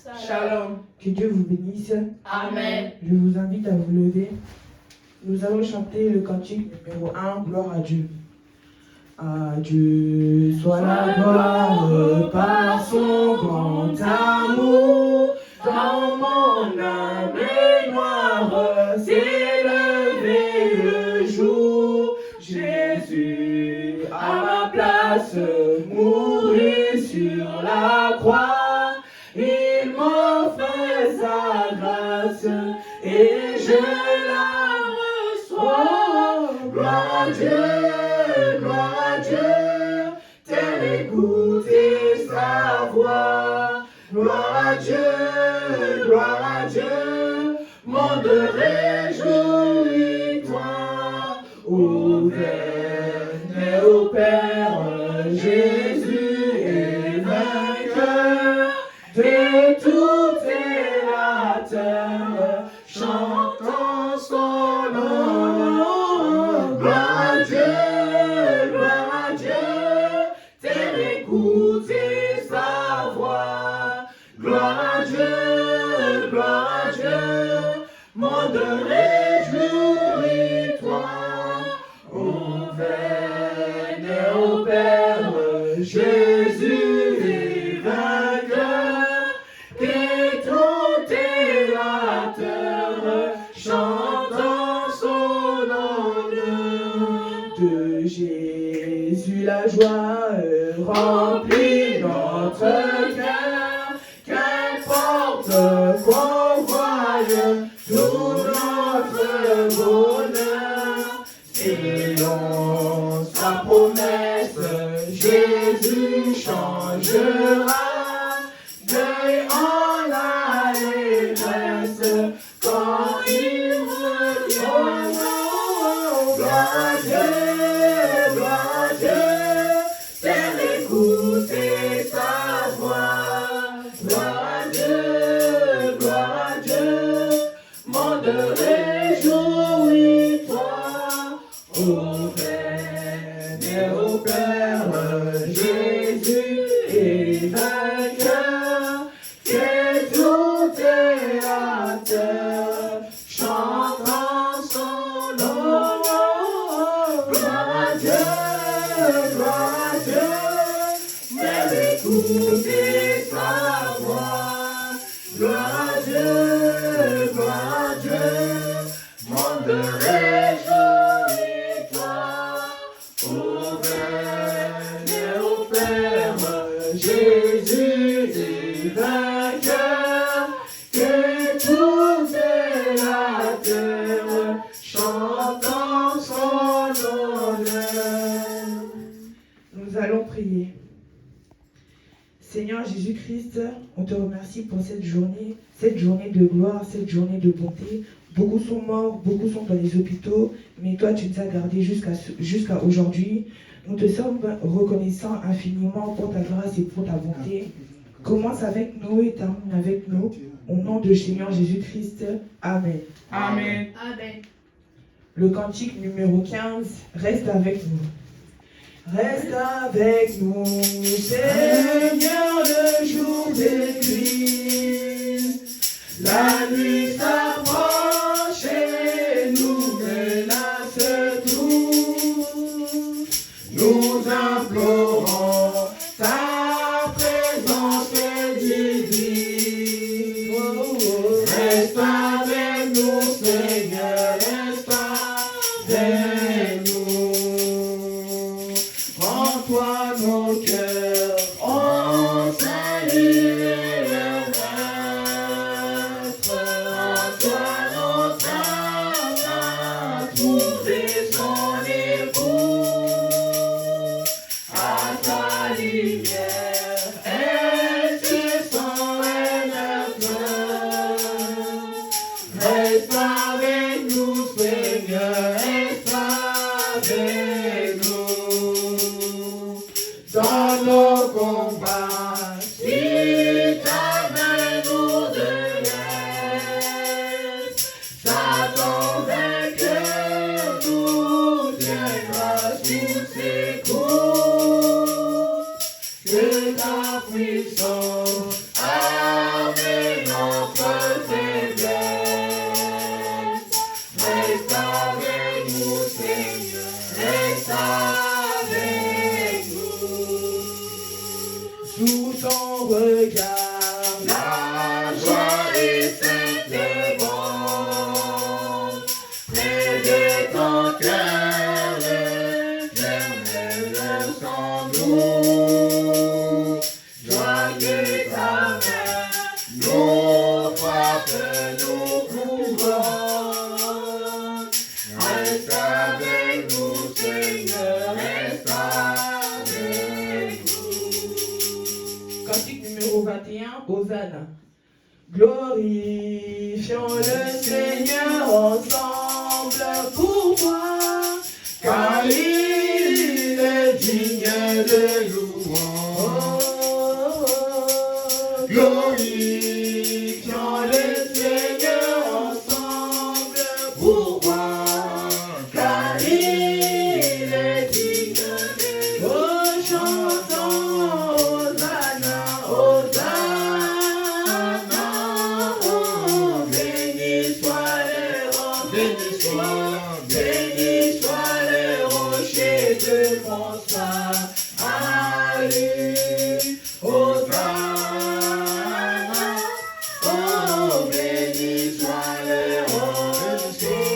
Shalom. Que Dieu vous bénisse. Amen. Je vous invite à vous lever. Nous allons chanter le cantique numéro 1, Gloire à Dieu. À Dieu soit la gloire par son grand amour. Dans mon âme noire s'est levé le jour. Jésus à ma place mourut sur la croix. Il m'offre sa grâce et je la reçois. Gloire à Dieu, gloire à Dieu, tel écouter sa voix. Gloire à Dieu, monde réjouis-toi. Ô venez au Père, Jésus est vainqueur de toute la terre, chantant son nom. Gloire à Dieu, tel écouter sa voix. Gloire à Dieu, monde réjouis-toi. On venez au Père, Jésus est vainqueur, et toute la terre chantant son honneur. De Jésus la joie remplit notre cœur, qu'importe qu'on voie tout notre bonheur. Selon sa promesse, Jésus changera deuil en allégresse quand il reviendra. Gloire à Dieu, c'est écouter sa voix. Gloire à Dieu, monde réjouis-toi. Ô venez au Père, Jésus est vainqueur, que toute la terre chantera son nom. Gloire à Dieu, mais écoutez sa voix. Gloire à Dieu, monde réjouis-toi. Ô venez au Père, Jésus est vainqueur, que toute la terre chantant son honneur. Nous allons prier. Seigneur Jésus-Christ, on te remercie pour cette journée de gloire, cette journée de bonté. Beaucoup sont morts, beaucoup sont dans les hôpitaux, mais toi tu nous as gardés jusqu'à aujourd'hui. Nous te sommes reconnaissants infiniment pour ta grâce et pour ta bonté. Commence avec nous et termine avec nous. Au nom de Seigneur Jésus-Christ. Amen. Amen. Le cantique numéro 15, reste avec nous. Reste avec nous, Seigneur, le jour décline. La nuit s'approche et nous menace tout. Nous implorons ta présence divine. Reste avec nous, Seigneur, reste avec nous. Rends-toi nos cœurs, on salue leur Glorifions le Seigneur ensemble pour toi, car il est digne de louange. Glorifions le Seigneur ensemble pour toi, car il est digne de louange. Chantons Hosanna, Hosanna, oh, béni soit le rocher, béni soit le rocher de mon salut. Hosanna, oh, béni soit le rocher,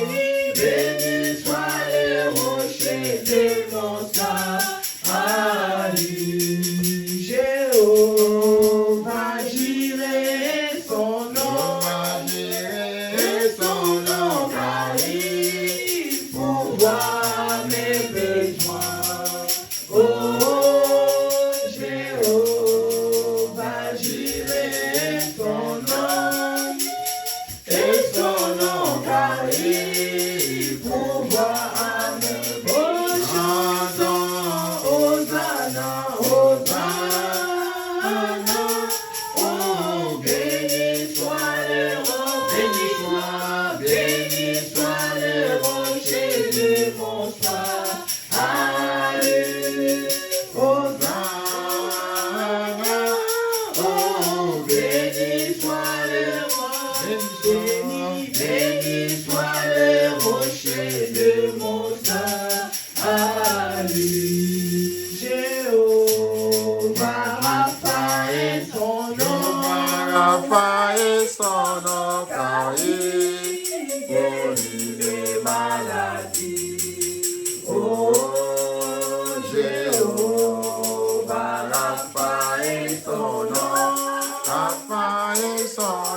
béni soit le rocher de mon salut. Jéhovah, j'irai son nom, car il pourvoit mes besoins. Oh, Jéhovah, j'irai son nom, car il pourvoit mes besoins. Chantons Hosanna, Hosanna, oh, béni soit le rocher, béni soit le rocher de mon salut. Hosanna, oh, béni soit le rocher, béni soit le rocher de mon salut. Jéhovah, Rapha est son nom, car il guérit les maladies. Oh, Jéhovah, Rapha est son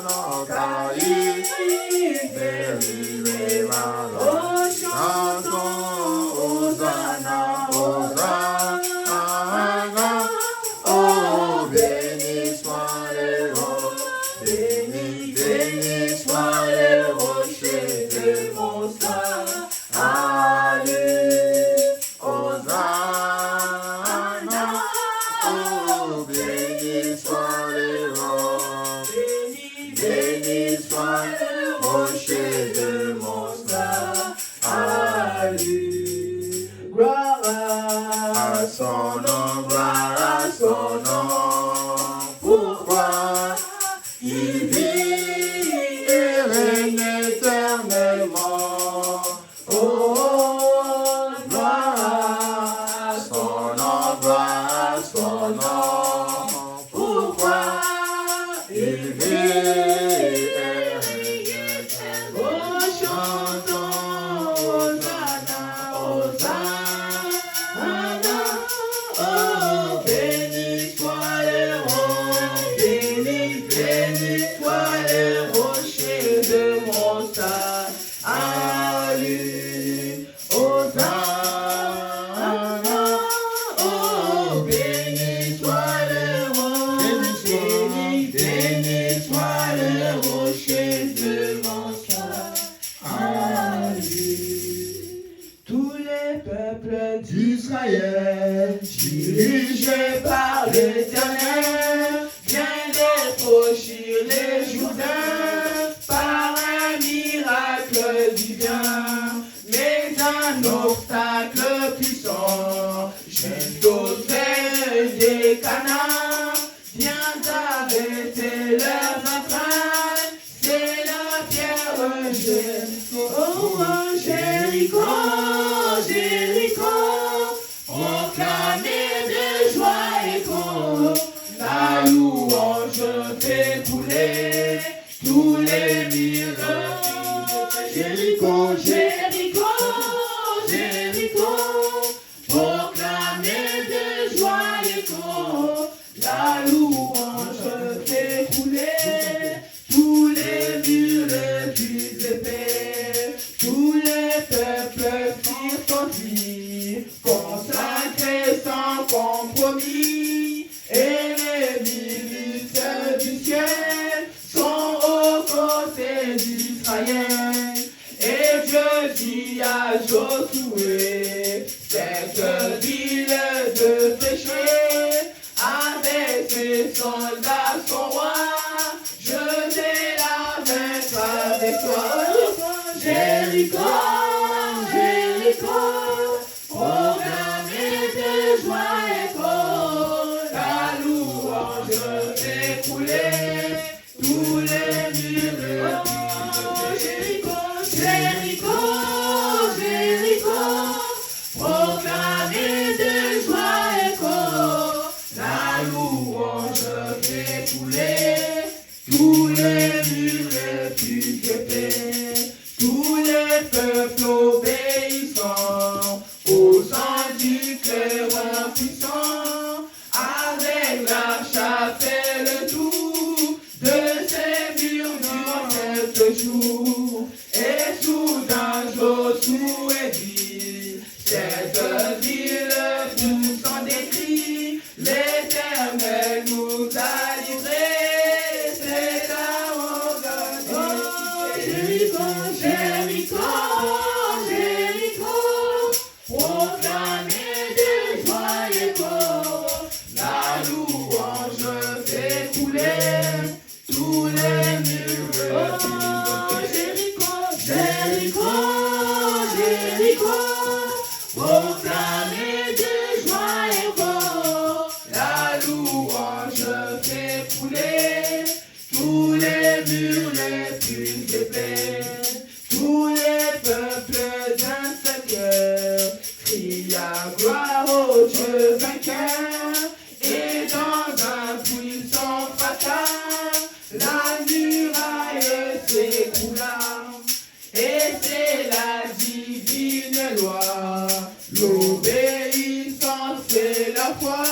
nom, car il guérit les maladies. Oh, chantons Hosanna, Hosanna, oh, béni soit le rocher, béni soit le rocher de mon salut. Hosanna, oh, béni soit le rocher, béni soit le rocher de mon salut. Gloire à son nom, gloire à son nom. Pourquoi il vit et règne éternellement. Oh, gloire à son nom, gloire à son nom. Pourquoi il vit et règne éternellement. Oh, chantons Hosanna, Hosanna, oh, béni soit le rocher, béni soit le rocher de mon salut. Hosanna, oh, béni soit le rocher, béni soit le rocher de mon salut. Tous les peuples d'Israël, dirigés par l'Éternel, viennent défauchir les Jourdains par un miracle divin, mais un obstacle puissant, juste au seuil des Canaan, vient d'arrêter leurs enfants. C'est la pierre Jéricho, oh, Jéricho, Jéricho, proclamez de joie et gros, la louange fait couler tous les miracles. Jéricho, Jéricho, Jéricho, proclamez de joie et gros, la louange fait couler tous les murs les plus épais. Tous les peuples circoncis, consacrés sans compromis, et les milices du ciel sont d'Israël. Et Dieu dit à Josué, cette ville de péché, avec ses soldats, son roi, je vais la vaincre avec toi. Jéricho, Jéricho, proclamez de joie et folie, la louange fait couler tous les murs. Jéricho, Jéricho, proclamez de joie et folie, la louange fait couler tous les murs les plus épais. Tous les peuples obéissant au sang du clairon puissant, avec la chapelle le tour de ces murs durant 7 jours. Et soudain Josué dit, cette ville poussant des cris, l'Éternel nous a livrés, c'est la honte de Jéricho, Jéricho, Jéricho, proclamez de joie et folie, la louange fait couler tous les murs. Jéricho, Jéricho, proclamez de joie et folie, la louange fait couler tous les murs les plus épais. Tous les peuples d'un seul cœur crient à gloire au Dieu vainqueur, et dans un puissant fracas, la muraille s'écroula. Et c'est la divine loi, l'obéissance et la foi,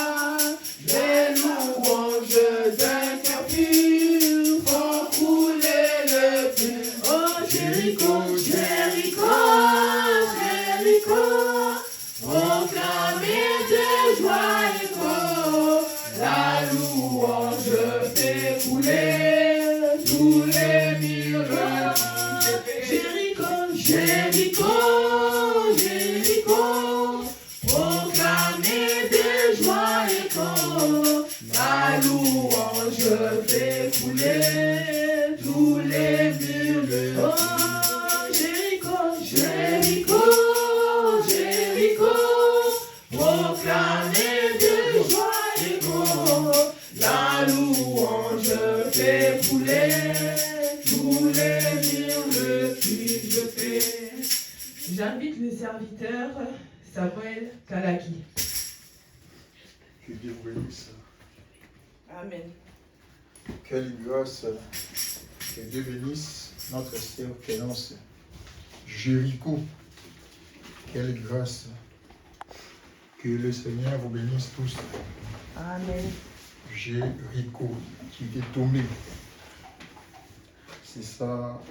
les louanges d'un cœur pur font couler le plus. Oh Jéricho, Jéricho, Jéricho, proclamez de joie et folie, la louange fait couler tous les murs. Jéricho, Jéricho, proclamez de joie et folie, la louange fait couler tous les murs. Oh, Jéricho, Jéricho, Jéricho, proclamez de joie et folie, la louange fait couler tous les murs plus je fais. J'invite le serviteur Samuel Kalaki. Que Dieu vous bénisse. Amen. Quelle grâce. Que Dieu bénisse notre sœur Clémence. Jéricho. Quelle grâce. Que le Seigneur vous bénisse tous. Amen. Jéricho, qui était tombé. C'est ça,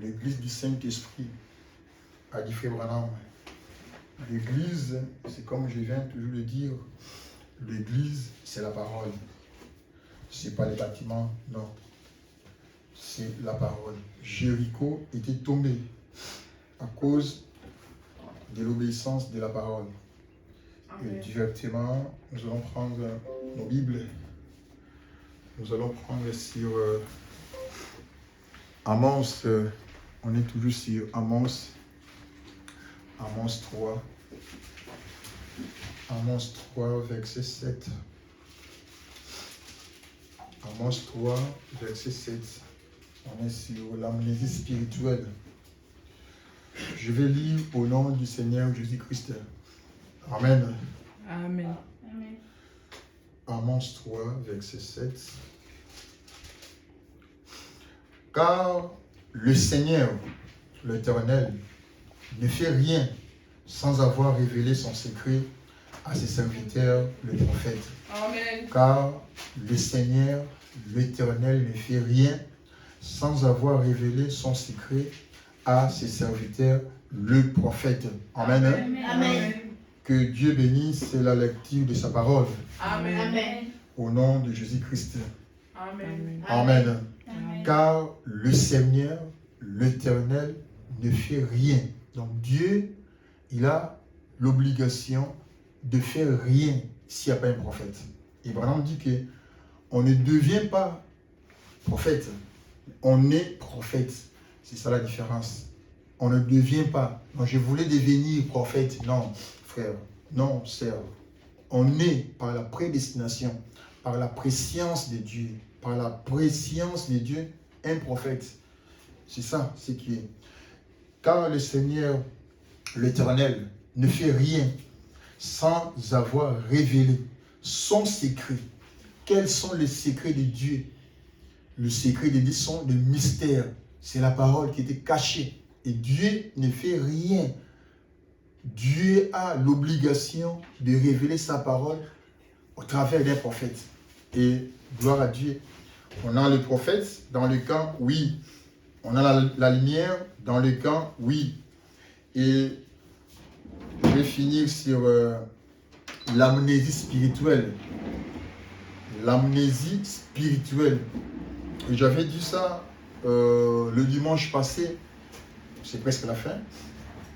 l'église du Saint-Esprit, a dit Frère Branham. L'église, c'est comme je viens toujours de dire, l'église, c'est la parole. C'est pas les bâtiments, non. C'est la parole. Jéricho était tombé à cause de l'obéissance de la parole. Et directement, nous allons prendre nos Bibles. Nous allons prendre sur Amos. On est toujours sur Amos. Amos 3. Amos 3, verset 7. Amos 3, verset 7. On est sur l'amnésie spirituelle. Je vais lire au nom du Seigneur Jésus-Christ. Amen. Amen. Amos 3, verset 7. Car le Seigneur, l'Éternel, ne fait rien sans avoir révélé son secret à ses serviteurs, le prophète. Amen. Car le Seigneur, l'Éternel, ne fait rien sans avoir révélé son secret à ses serviteurs, le prophète. Amen. Amen. Que Dieu bénisse la lecture de sa parole. Amen. Au nom de Jésus-Christ. Amen. Amen. car le Seigneur, l'Éternel, ne fait rien. Donc Dieu, il a l'obligation de faire rien s'il n'y a pas un prophète. Et Branham dit que on ne devient pas prophète, on est prophète. C'est ça la différence. On ne devient pas. Non, je voulais devenir prophète. Non, frère. Non, sœur. On est par la prédestination, par la préscience de Dieu, par la préscience de Dieu, un prophète. C'est ça, ce qui est. Car le Seigneur, l'Éternel, ne fait rien sans avoir révélé son secret. Quels sont les secrets de Dieu? Le secret de Dieu sont le mystère. C'est la parole qui était cachée. Et Dieu ne fait rien. Dieu a l'obligation de révéler sa parole au travers d'un prophète. Et gloire à Dieu. On a le prophète dans le camp, oui. On a la lumière dans le camp, oui. Et je vais finir sur l'amnésie spirituelle. L'amnésie spirituelle. Et j'avais dit ça le dimanche passé. C'est presque la fin.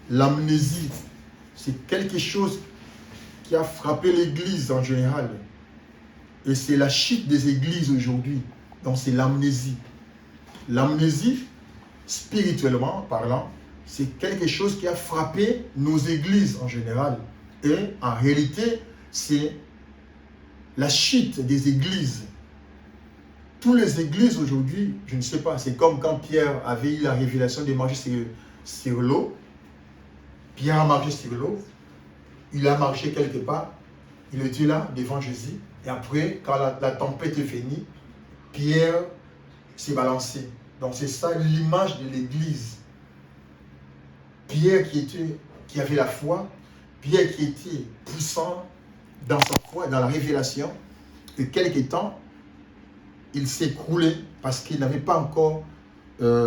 L'amnésie, c'est quelque chose qui a frappé l'Église en général. Et c'est la chute des églises aujourd'hui. Donc c'est l'amnésie. L'amnésie, spirituellement parlant, c'est quelque chose qui a frappé nos églises en général. Et en réalité, c'est la chute des églises. Toutes les églises aujourd'hui, je ne sais pas, c'est comme quand Pierre avait eu la révélation de marcher sur l'eau. Pierre a marché sur l'eau, il a marché quelque part, il était là devant Jésus. Et après, quand la tempête est venue, Pierre s'est balancé. Donc c'est ça l'image de l'église. Pierre qui avait la foi, Pierre qui était puissant dans sa foi, dans la révélation, et quelque temps, il s'est écroulé parce qu'il n'avait pas encore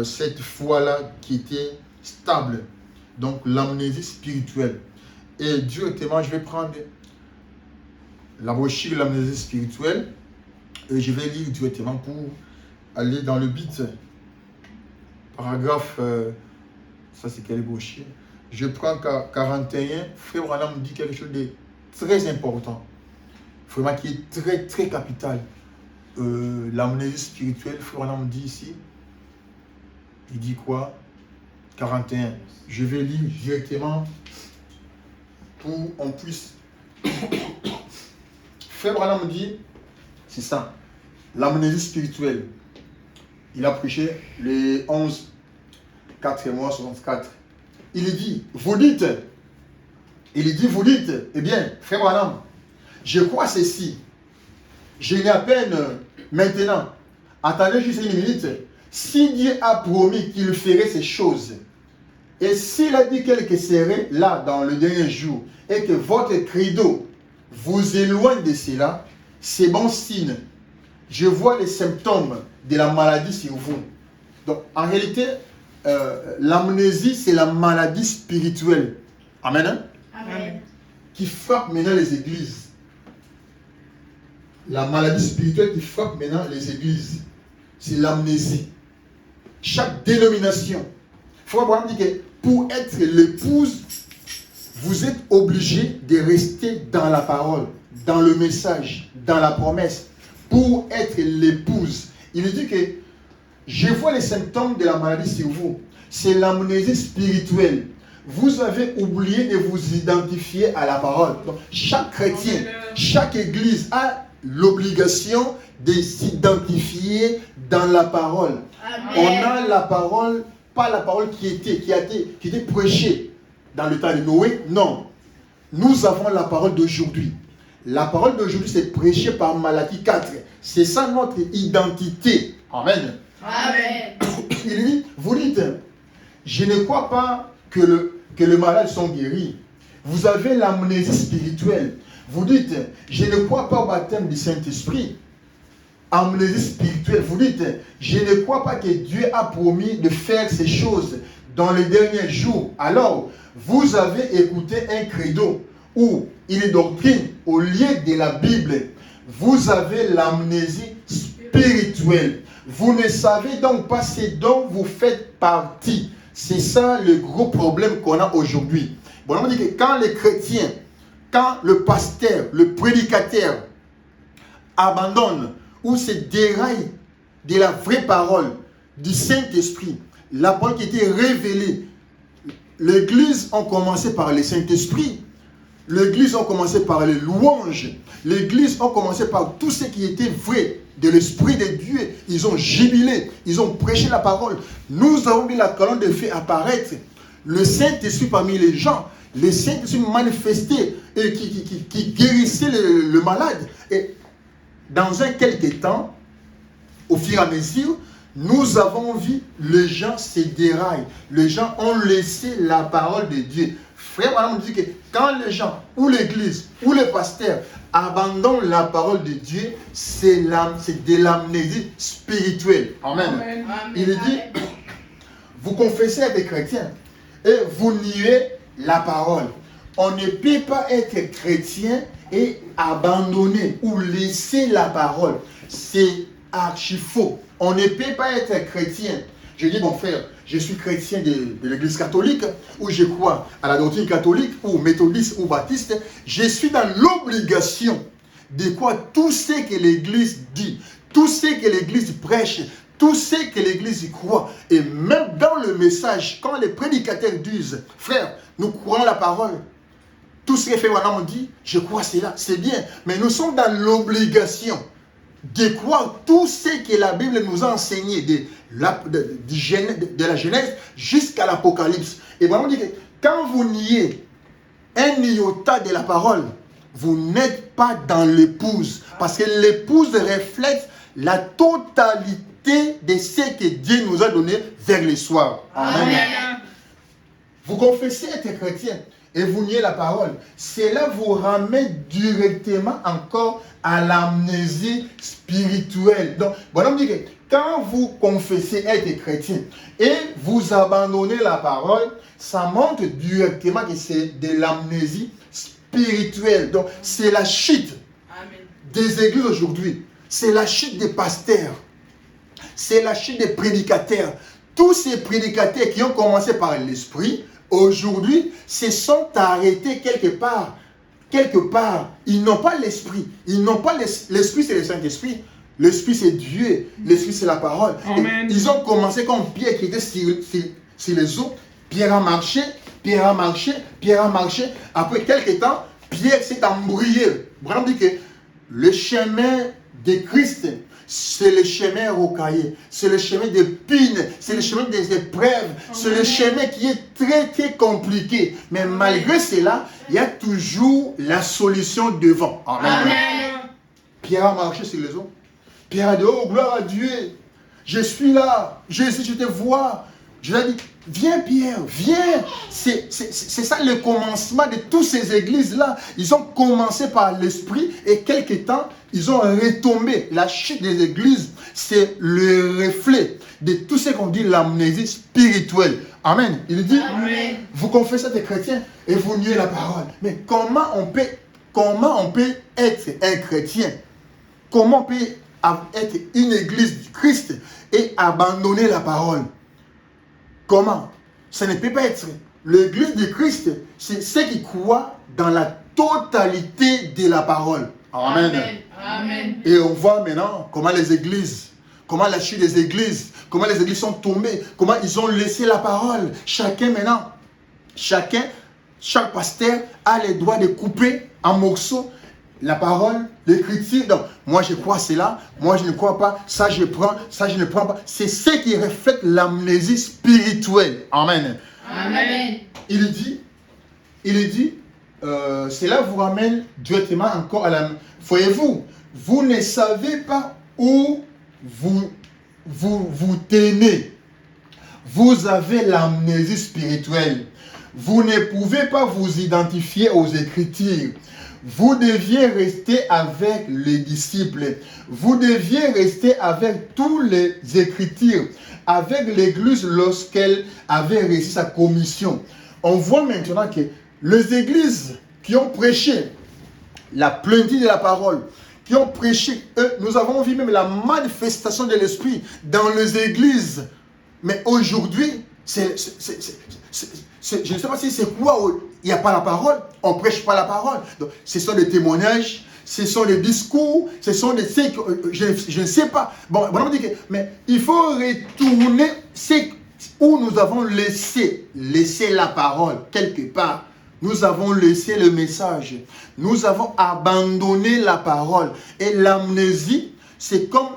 cette foi-là qui était stable. Donc l'amnésie spirituelle. Et directement, je vais prendre la brochure de l'amnésie spirituelle et je vais lire directement pour aller dans le but. Paragraphe, ça c'est quelle brochure? Je prends 41. Frère Branham me dit quelque chose de très important. Vraiment qui est très très capital. L'amnésie spirituelle, Frère Branham me dit ici. Il dit quoi? 41. Je vais lire directement pour qu'on puisse. Frère Branham dit, c'est ça, l'amnésie spirituelle. Il a prêché les 11, 4 mois, 64. Il dit, vous dites, eh bien, Frère Branham, je crois ceci. Je n'ai à peine maintenant. Attendez juste une minute. Si Dieu a promis qu'il ferait ces choses, et s'il a dit quelque serait là dans le dernier jour, et que votre credo vous éloigne de cela, c'est bon signe. Je vois les symptômes de la maladie sur vous. Donc, en réalité, l'amnésie, c'est la maladie spirituelle. Amen. Hein? Amen. Qui frappe maintenant les églises. La maladie spirituelle qui frappe maintenant les églises, c'est l'amnésie. Chaque dénomination. Il faut avoir dit que pour être l'épouse, vous êtes obligé de rester dans la parole, dans le message, dans la promesse. Pour être l'épouse, il dit que je vois les symptômes de la maladie sur vous. C'est l'amnésie spirituelle. Vous avez oublié de vous identifier à la parole. Donc, chaque chrétien, chaque église a l'obligation de s'identifier dans la parole. Amen. On a la parole, pas la parole qui était prêchée dans le temps de Noé. Non. Nous avons la parole d'aujourd'hui. La parole d'aujourd'hui, c'est prêché par Malachie 4. C'est ça notre identité. Amen. Amen. Il dit, vous dites, je ne crois pas que les malades sont guéris. Vous avez l'amnésie spirituelle. Vous dites, je ne crois pas au baptême du Saint-Esprit. Amnésie spirituelle. Vous dites, je ne crois pas que Dieu a promis de faire ces choses dans les derniers jours. Alors, vous avez écouté un credo ou une doctrine au lieu de la Bible. Vous avez l'amnésie spirituelle. Vous ne savez donc pas ce dont vous faites partie. C'est ça le gros problème qu'on a aujourd'hui. Bon, on dit que quand les chrétiens, quand le pasteur, le prédicateur abandonne ou se déraille de la vraie parole du Saint-Esprit, la parole qui était révélée, l'église a commencé par le Saint-Esprit, l'église a commencé par les louanges, l'église a commencé par tout ce qui était vrai de l'Esprit de Dieu. Ils ont jubilé, ils ont prêché la parole. Nous avons vu la colonne de feu apparaître, le Saint-Esprit parmi les gens, le Saint-Esprit manifesté et qui guérissait le malade. Et dans un quelque temps, au fur et à mesure, nous avons vu les gens se déraillent. Les gens ont laissé la parole de Dieu. Frère, on dit que quand les gens, ou l'église, ou les pasteurs abandonnent la parole de Dieu, c'est de l'amnésie spirituelle. Amen. Amen. Il dit, vous confessez être chrétien et vous niez la parole. On ne peut pas être chrétien et abandonner ou laisser la parole. C'est archi faux. On ne peut pas être chrétien. Je dis, mon frère, je suis chrétien de l'église catholique, ou je crois à la doctrine catholique, ou méthodiste, ou baptiste. Je suis dans l'obligation de quoi tout ce que l'église dit, tout ce que l'église prêche, tout ce que l'église croit. Et même dans le message, quand les prédicateurs disent, frère, nous croyons la parole, tout ce que fait Wanam dit, je crois cela, c'est bien. Mais nous sommes dans l'obligation de croire tout ce que la Bible nous a enseigné de la Genèse jusqu'à l'Apocalypse. Et Wanam dit que quand vous niez un iota de la parole, vous n'êtes pas dans l'épouse. Parce que l'épouse reflète la totalité de ce que Dieu nous a donné vers le soir. Amen. Amen. Vous confessez être chrétien et vous niez la parole. Cela vous ramène directement encore à l'amnésie spirituelle. Donc, on dit que quand vous confessez être chrétien et vous abandonnez la parole, ça montre directement que c'est de l'amnésie spirituelle. Donc, c'est la chute des églises aujourd'hui. C'est la chute des pasteurs. C'est la chute des prédicateurs. Tous ces prédicateurs qui ont commencé par l'esprit, aujourd'hui, se sont arrêtés quelque part. Quelque part, ils n'ont pas l'esprit. Ils n'ont pas l'esprit, c'est le Saint-Esprit. L'esprit, c'est Dieu. L'esprit, c'est la parole. Ils ont commencé comme Pierre qui était sur les eaux. Pierre a marché, Pierre a marché, Pierre a marché. Après quelques temps, Pierre s'est embrouillé. Vraiment dit que le chemin de Christ, c'est le chemin rocaillé, c'est le chemin des pines, c'est le chemin des épreuves, c'est le chemin qui est très très compliqué. Mais malgré cela, il y a toujours la solution devant. Amen. Amen. Pierre a marché sur les eaux. Pierre a dit, oh gloire à Dieu, je suis là, Jésus, je te vois. Je lui ai dit, viens Pierre, viens. C'est ça le commencement de toutes ces églises-là. Ils ont commencé par l'esprit et quelque temps, ils ont retombé. La chute des églises, c'est le reflet de tout ce qu'on dit l'amnésie spirituelle. Amen. Il dit, Amen. Vous confessez être chrétien et vous niez la parole. Mais comment on peut être un chrétien? Comment on peut être une église du Christ et abandonner la parole? Comment? Ça ne peut pas être. L'église de Christ, c'est ceux qui croient dans la totalité de la parole. Amen. Amen. Et on voit maintenant comment les églises, comment la chute des églises, comment les églises sont tombées, comment ils ont laissé la parole. Chacun maintenant, chaque pasteur a le droit de couper en morceaux la parole, l'écriture. Donc, moi je crois cela, moi je ne crois pas, ça je prends, ça je ne prends pas. C'est ce qui reflète l'amnésie spirituelle. Amen. Amen. Il dit, cela vous ramène directement encore à la... Voyez-vous, vous ne savez pas où vous tenez. Vous avez l'amnésie spirituelle. Vous ne pouvez pas vous identifier aux Écritures. Vous deviez rester avec les disciples. Vous deviez rester avec tous les Écritures, avec l'Église lorsqu'elle avait réussi sa commission. On voit maintenant que les églises qui ont prêché la plénitude de la parole, qui ont prêché. Nous avons vu même la manifestation de l'esprit dans les églises. Mais aujourd'hui, je ne sais pas si c'est quoi, il n'y a pas la parole, on ne prêche pas la parole. Donc, ce sont des témoignages, ce sont des discours, ce sont des... Je ne sais pas. Bon, on dit que, mais il faut retourner où nous avons laissé la parole quelque part. Nous avons laissé le message. Nous avons abandonné la parole. Et l'amnésie, c'est comme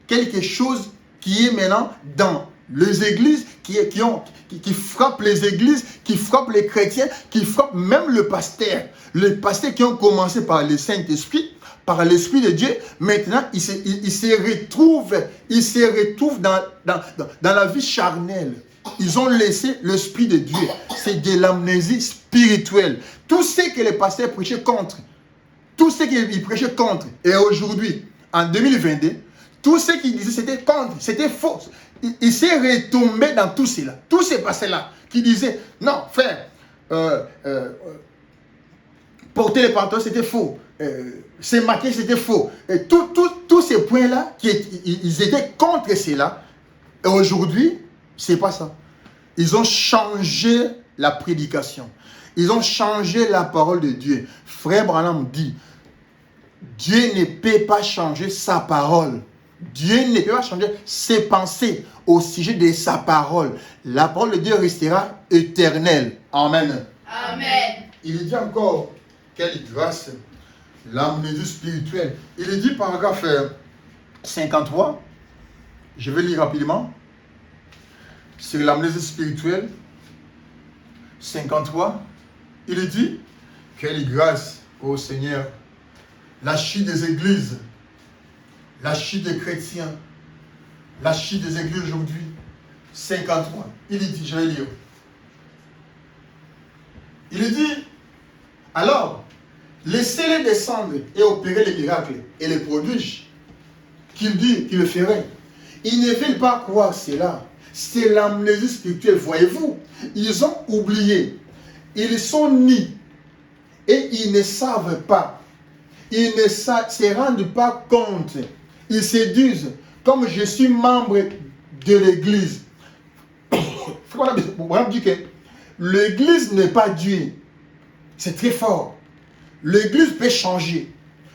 quelque chose qui est maintenant dans les églises, qui frappe les églises, qui frappe les chrétiens, qui frappe même le pasteur. Les pasteurs qui ont commencé par le Saint-Esprit, par l'Esprit de Dieu, maintenant, ils se retrouvent dans la vie charnelle. Ils ont laissé l'Esprit de Dieu. C'est de l'amnésie spirituelle. Tout ce que les pasteurs prêchaient contre, tout ce qu'ils prêchaient contre, et aujourd'hui, en 2022, tout ce qu'ils disaient c'était contre, c'était faux. Il s'est retombé dans tout cela. Tous ces pasteurs-là qui disaient, non, frère, porter les pantalons, c'était faux. Se maquiller, c'était faux. Et tous ces points-là, ils étaient contre cela. Et aujourd'hui, c'est pas ça. Ils ont changé la prédication. Ils ont changé la parole de Dieu. Frère Branham dit, Dieu ne peut pas changer sa parole. Dieu ne peut pas changer ses pensées au sujet de sa parole. La parole de Dieu restera éternelle. Amen. Amen. Il dit encore, quelle grâce, l'amnésie spirituelle. Il dit paragraphe 53, je vais lire rapidement, sur l'amnésie spirituelle, 53, il dit, quelle grâce au Seigneur, la chute des églises, la chute des chrétiens, la chute des églises aujourd'hui, 53, il dit, je vais lire, il dit, alors, laissez-les descendre et opérer les miracles et les prodiges qu'il dit qu'il le ferait. Ils ne veulent pas croire cela. C'est l'amnésie spirituelle, voyez-vous. Ils ont oublié. Ils sont nus et ils ne savent pas. Ils ne se rendent pas compte. Ils se disent, comme je suis membre de l'église. On dit que l'église n'est pas Dieu. C'est très fort. L'église peut changer.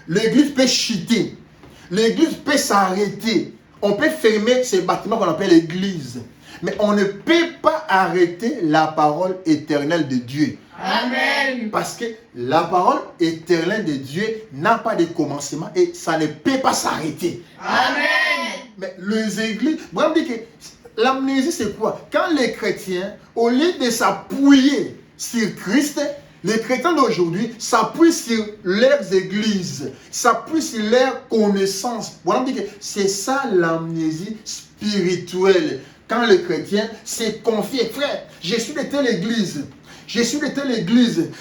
L'église peut chuter. L'église peut s'arrêter. On peut fermer ces bâtiments qu'on appelle l'église. Mais on ne peut pas arrêter la parole éternelle de Dieu. Amen. Parce que la parole éternelle de Dieu n'a pas de commencement et ça ne peut pas s'arrêter. Amen. Mais les églises, moi je dis que l'amnésie c'est quoi? Quand les chrétiens, au lieu de s'appuyer sur Christ, les chrétiens d'aujourd'hui s'appuient sur leurs églises, s'appuient sur leurs connaissances. Voilà, on dit que c'est ça l'amnésie spirituelle. Quand le chrétien s'est confié, frère, je suis de telle église, je suis de telle église,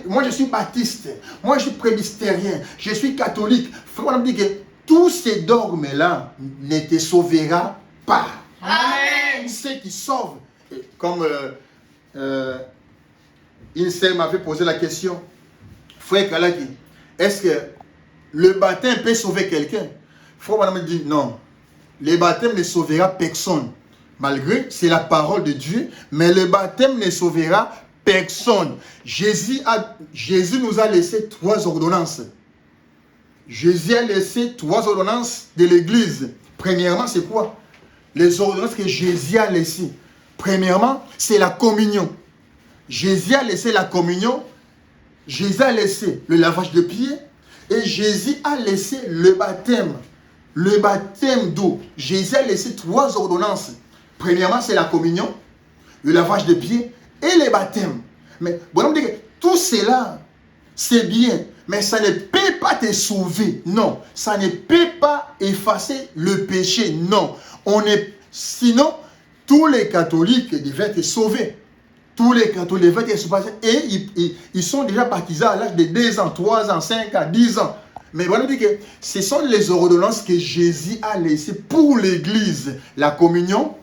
moi je suis baptiste, moi je suis presbytérien, je suis catholique. Frère, on dit que tous ces dogmes-là ne te sauvera pas. Amen. Ceux qui sauvent, comme une sœur m'avait posé la question, frère Kalaki, est-ce que le baptême peut sauver quelqu'un? Frère Madame dit non, le baptême ne sauvera personne. Malgré, c'est la parole de Dieu, mais le baptême ne sauvera personne. Jésus nous a laissé 3 ordonnances. Jésus a laissé 3 ordonnances de l'église. Premièrement, c'est quoi? Les ordonnances que Jésus a laissées. Premièrement, c'est la communion. Jésus a laissé la communion, Jésus a laissé le lavage de pieds et Jésus a laissé le baptême d'eau. Jésus a laissé 3 ordonnances. Premièrement, c'est la communion, le lavage de pieds et le baptême. Mais bon, on dit que tout cela, c'est bien, mais ça ne peut pas te sauver. Non, ça ne peut pas effacer le péché. Non, sinon, tous les catholiques devaient être sauvés. Tous les catholiques devaient être sauvés et ils sont déjà baptisés à l'âge de 2 ans, 3 ans, 5 ans, 10 ans. Mais voilà, on dit que ce sont les ordonnances que Jésus a laissées pour l'église. La communion,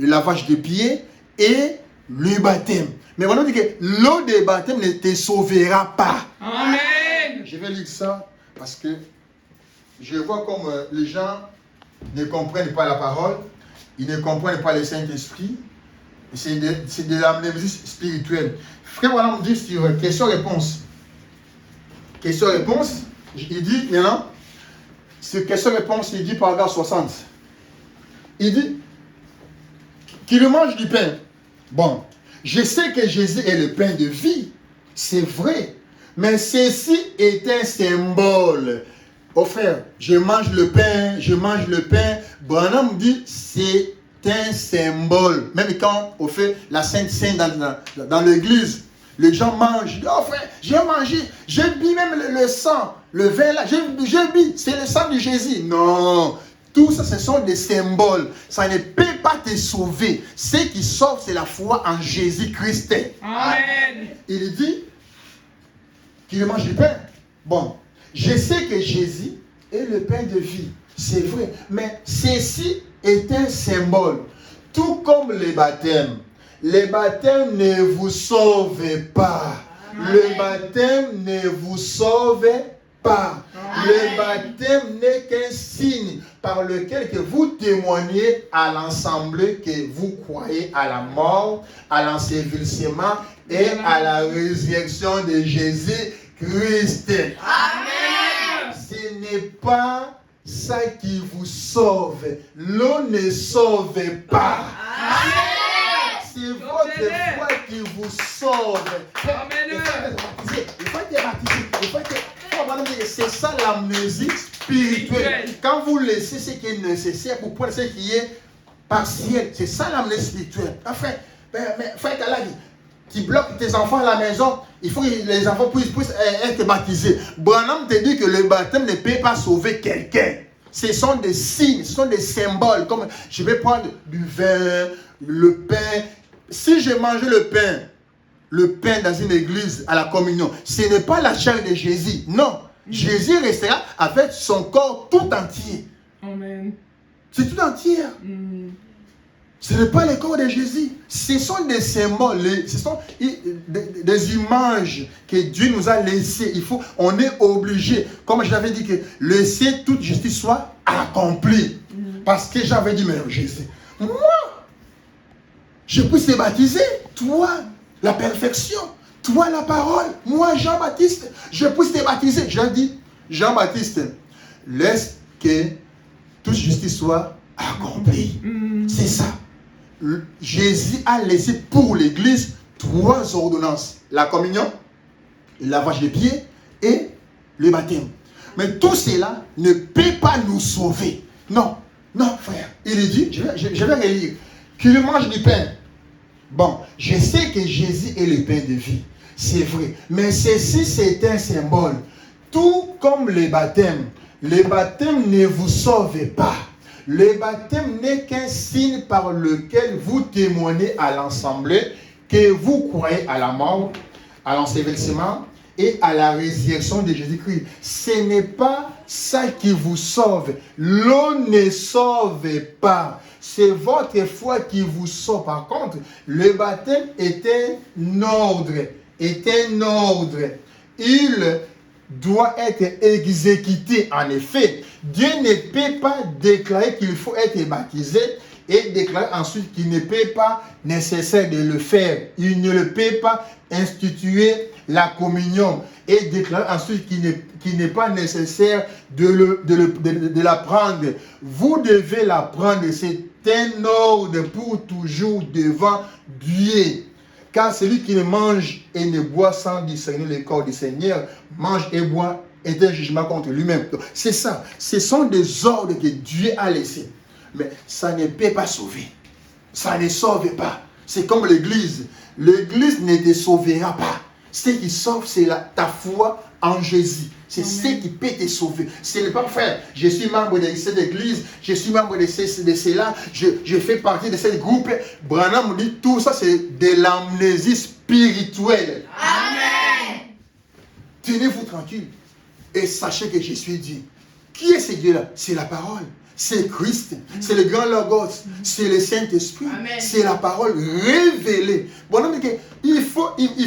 le lavage de pieds et le baptême. Mais voilà, on dit que l'eau de baptême ne te sauvera pas. Amen. Je vais lire ça parce que je vois comme les gens ne comprennent pas la parole, ils ne comprennent pas le Saint-Esprit. C'est de l'amnésie spirituelle. Frère Branham dit sur question-réponse. Question-réponse, il dit maintenant, sur question-réponse, il dit paragraphe 60. Il dit qu'il mange du pain. Bon, je sais que Jésus est le pain de vie, c'est vrai, mais ceci est un symbole. Oh frère, je mange le pain. Branham dit c'est un symbole. Même quand on fait la Sainte Seine dans l'église, les gens mangent. Oh frère, j'ai mangé, j'ai bu même le sang, le vin là, j'ai bu, c'est le sang de Jésus. Non, tout ça, ce sont des symboles. Ça ne peut pas te sauver. Ce qui sauve, c'est la foi en Jésus-Christ. Amen. Il dit qu'il mange du pain. Bon, je sais que Jésus est le pain de vie. C'est vrai. Mais ceci est un symbole. Tout comme les baptêmes. Les baptêmes ne vous sauvent pas. Le baptême ne vous sauve pas. Le baptême n'est qu'un signe par lequel que vous témoignez à l'ensemble que vous croyez à la mort, à l'ensevelissement et à la résurrection de Jésus-Christ. Amen. Ce n'est pas ça qui vous sauve. L'eau ne sauve pas. Amen. C'est votre foi qui vous sauve. Amen. Il faut être baptisé. C'est ça l'amnésie spirituelle. Quand vous laissez ce qui est nécessaire pour prendre ce qui est partiel, c'est ça l'amnésie spirituelle. Enfin, frère Kalagi, tu bloques tes enfants à la maison, il faut que les enfants puissent être baptisés. Branham te dit que le baptême ne peut pas sauver quelqu'un. Ce sont des signes, ce sont des symboles. Comme je vais prendre du vin, le pain. Si je mangeais le pain dans une église à la communion, ce n'est pas la chair de Jésus. Non. Jésus restera avec son corps tout entier. Amen. C'est tout entier. Ce n'est pas le corps de Jésus. Ce sont des symboles, ce sont des images que Dieu nous a laissées. On est obligé, comme j'avais dit, que laisser toute justice soit accomplie. Parce que j'avais dit, mais Jésus, moi, je puisse te baptiser, toi, la perfection, toi, la parole, moi, Jean-Baptiste, je puisse te baptiser. J'ai dit, Jean-Baptiste, laisse que toute justice soit accomplie. C'est ça. Jésus a laissé pour l'église 3 ordonnances. La communion, le lavage des pieds et le baptême. Mais tout cela ne peut pas nous sauver. Non, non frère. Il est dit, je vais relire, qu'il mange du pain. Bon, je sais que Jésus est le pain de vie. C'est vrai. Mais ceci, c'est un symbole. Tout comme le baptême ne vous sauve pas. Le baptême n'est qu'un signe par lequel vous témoignez à l'ensemble que vous croyez à la mort, à l'ensevelissement et à la résurrection de Jésus-Christ. Ce n'est pas ça qui vous sauve. L'eau ne sauve pas. C'est votre foi qui vous sauve. Par contre, le baptême est un ordre. Il doit être exécuté. En effet, Dieu ne peut pas déclarer qu'il faut être baptisé et déclarer ensuite qu'il ne peut pas nécessaire de le faire. Il ne le peut pas instituer la communion et déclarer ensuite qu'il n'est pas nécessaire de la prendre. Vous devez la prendre. C'est un ordre pour toujours devant Dieu. Car celui qui ne mange et ne boit sans discerner le corps du Seigneur, mange et boit est un jugement contre lui-même. C'est ça. Ce sont des ordres que Dieu a laissés. Mais ça ne peut pas sauver. Ça ne sauve pas. C'est comme l'église. L'église ne te sauvera pas. Ce qui sauve, c'est ta foi en Jésus. C'est ce qui peut te sauver. Ce n'est pas frère, je suis membre de cette église, je suis membre de cela, je fais partie de ce groupe. Branham dit tout ça, c'est de l'amnésie spirituelle. Amen. Tenez-vous tranquille et sachez que je suis Dieu. Qui est ce Dieu-là? C'est la parole. C'est Christ, c'est le grand Logos, c'est le Saint-Esprit, c'est la parole révélée. Bon, il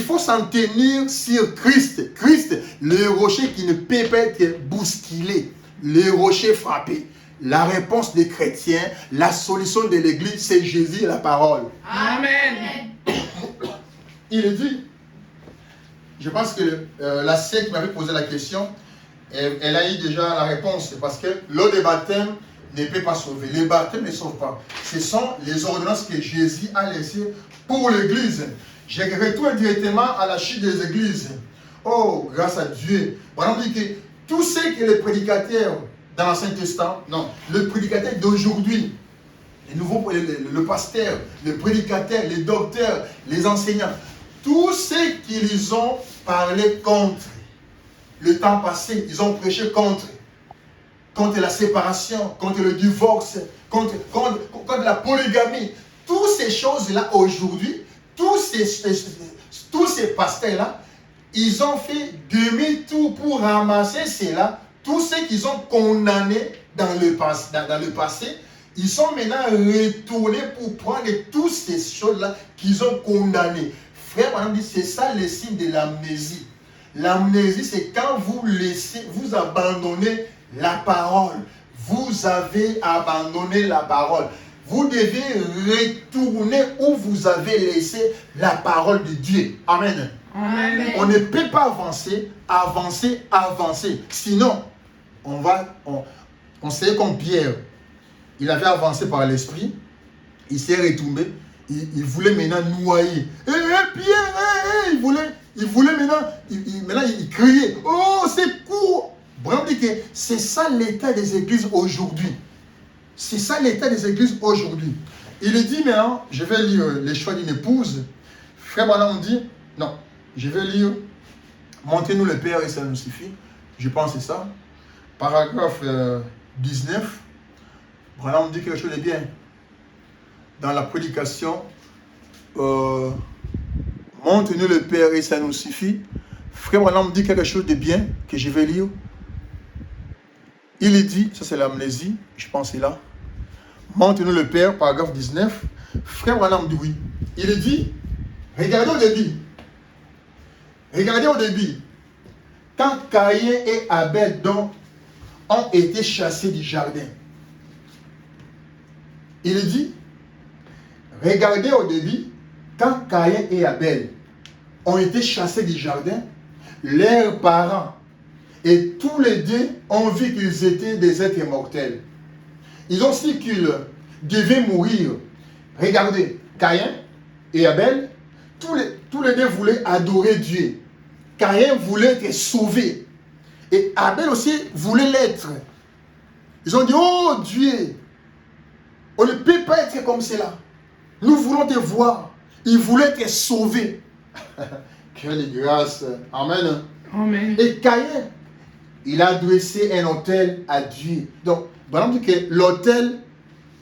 faut s'en tenir sur Christ. Christ, le rocher qui ne peut pas être bousculé. les rochers frappés. La réponse des chrétiens, la solution de l'église, c'est Jésus et la parole. Amen. Il est dit, je pense que la sœur qui m'avait posé la question, elle a eu déjà la réponse. Parce que l'eau de baptême ne peut pas sauver. Les baptêmes ne sauvent pas. Ce sont les ordonnances que Jésus a laissées pour l'église. Je retourne directement à la chute des églises. Oh, grâce à Dieu. On dit que tout ce que les prédicateurs dans l'Ancien Testament, non, le prédicateur d'aujourd'hui, le pasteur, le prédicateur, les docteurs, les enseignants, tout ce qu'ils ont parlé contre le temps passé, ils ont prêché contre la séparation, contre le divorce, contre la polygamie. Toutes ces choses-là aujourd'hui, tous ces pasteurs-là, ils ont fait demi-tour pour ramasser cela. Tous ceux qu'ils ont condamnés dans le passé, ils sont maintenant retournés pour prendre toutes ces choses-là qu'ils ont condamnées. Frère, madame dit, c'est ça le signe de l'amnésie. L'amnésie, c'est quand vous abandonnez la parole. Vous avez abandonné la parole. Vous devez retourner où vous avez laissé la parole de Dieu. Amen. Amen. On ne peut pas avancer. Sinon, on sait comme Pierre, il avait avancé par l'esprit, il s'est retombé, il voulait maintenant noyer. Pierre, il voulait maintenant, il criait, oh, c'est court. Bravo dit que c'est ça l'état des églises aujourd'hui. C'est ça l'état des églises aujourd'hui. Il est dit maintenant, je vais lire les choix d'une épouse. Frère Branham dit, non, je vais lire, montrez-nous le Père et ça nous suffit. Je pense que c'est ça. Paragraphe 19, Branham dit quelque chose de bien. Dans la prédication, montrez-nous le Père et ça nous suffit. Frère Branham dit quelque chose de bien que je vais lire. Il est dit, ça c'est l'amnésie, je pense que c'est là. Montre-nous le Père, paragraphe 19. Frère Branham dit oui. Il est dit, regardez au début, quand Caïn et Abel ont été chassés du jardin. Il est dit, regardez au début, quand Caïn et Abel ont été chassés du jardin, leurs parents et tous les deux ont vu qu'ils étaient des êtres mortels. Ils ont su qu'ils devaient mourir. Regardez, Caïn et Abel, tous les deux voulaient adorer Dieu. Caïn voulait être sauvé. Et Abel aussi voulait l'être. Ils ont dit, oh Dieu, on ne peut pas être comme cela. Nous voulons te voir. Ils voulaient être sauvés. Quelle grâce. Amen. Amen. Et Caïn, il a dressé un autel à Dieu. Donc, on dit que l'autel,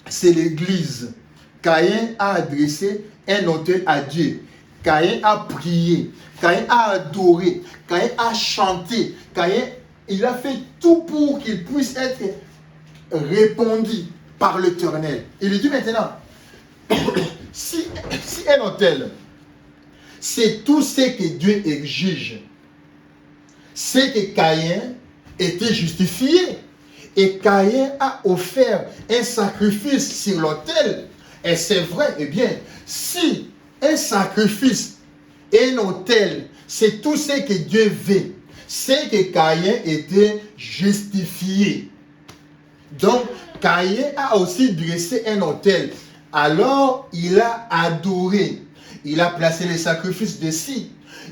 c'est l'église. Caïn a dressé un autel à Dieu. Caïn a prié. Caïn a adoré. Caïn a chanté. Caïn, il a fait tout pour qu'il puisse être répondu par l'Éternel. Il lui dit maintenant, si un autel, c'est tout ce que Dieu exige, c'est que Caïn était justifié. Et Caïn a offert un sacrifice sur l'autel. Et c'est vrai, eh bien, si un sacrifice et un autel, c'est tout ce que Dieu veut, c'est que Caïn était justifié. Donc, Caïn a aussi dressé un autel. Alors, il a adoré. Il a placé les sacrifices dessus.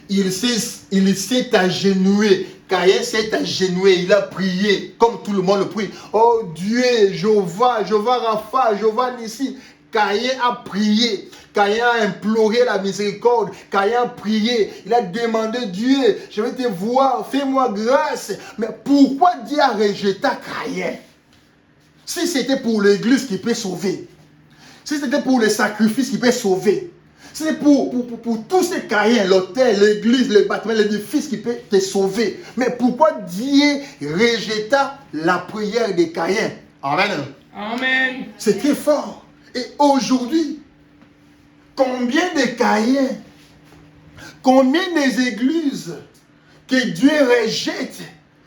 Il s'est agenouillé. Caïn s'est agenouillé, il a prié, comme tout le monde le prie. Oh Dieu, Jéhovah Rapha, Jéhovah Nissi. Caïn a prié. Caïn a imploré la miséricorde. Caïn a prié. Il a demandé, Dieu, je vais te voir, fais-moi grâce. Mais pourquoi Dieu a rejeté Caïn? Si c'était pour l'église qui peut sauver, si c'était pour les sacrifices qui peut sauver, c'est pour tous ces Caïns, l'autel, l'église, le bâtiment, l'édifice qui peut te sauver. Mais pourquoi Dieu rejeta la prière de Caïn? Amen. Amen. C'est très fort. Et aujourd'hui, combien de Caïns, combien des églises que Dieu rejette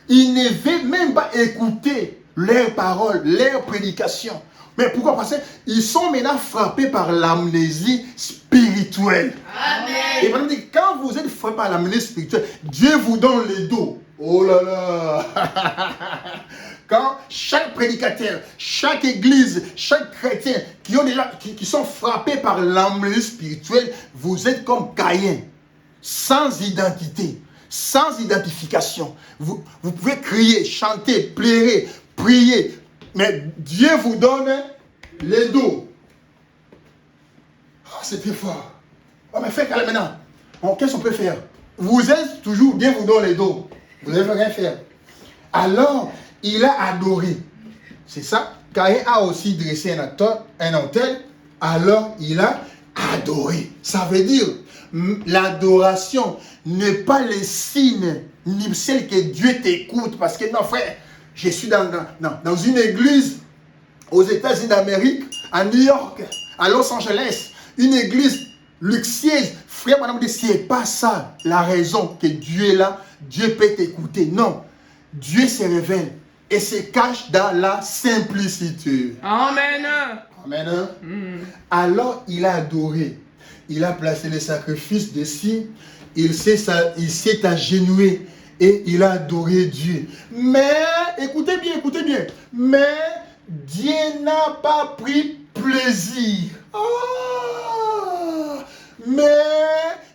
Ils ne veulent même pas écouter leurs paroles, leurs prédications. Mais pourquoi? Parce qu'ils sont maintenant frappés par l'amnésie spirituelle. Amen. Et maintenant, quand vous êtes frappé par l'amnésie spirituelle, Dieu vous donne le dos. Oh là là. Quand chaque prédicateur, chaque église, chaque chrétien qui sont frappés par l'amnésie spirituelle, vous êtes comme Caïn, sans identité, sans identification. Vous pouvez crier, chanter, pleurer, prier, mais Dieu vous donne les dos. Oh, c'est très fort. Oh, mais faites maintenant. Qu'est-ce qu'on peut faire? Vous êtes toujours bien, vous donne les dos. Vous n'avez rien faire. Alors, il a adoré. C'est ça. Caïn a aussi dressé un autel. Alors, il a adoré. Ça veut dire, l'adoration n'est pas le signe, ni celle que Dieu t'écoute. Parce que non, frère, je suis dans une église aux États-Unis d'Amérique, à New York, à Los Angeles, une église luxueuse. Frère, madame, ce n'est pas ça la raison que Dieu est là. Dieu peut t'écouter. Non. Dieu se révèle et se cache dans la simplicité. Amen. Amen. Alors, il a adoré. Il a placé les sacrifices dessus. Il s'est agenouillé et il a adoré Dieu. Mais, écoutez bien. Mais, Dieu n'a pas pris plaisir. Mais,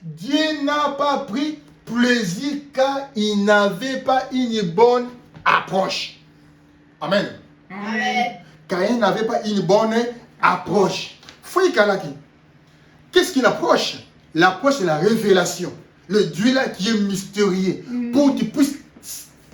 Dieu n'a pas pris plaisir car il n'avait pas une bonne approche. Amen. Amen. Caïn n'avait pas une bonne approche. Frère Kalaki, qu'est-ce qu'il approche? L'approche, c'est la révélation. Le Dieu là qui est mystérieux. Pour que tu puisses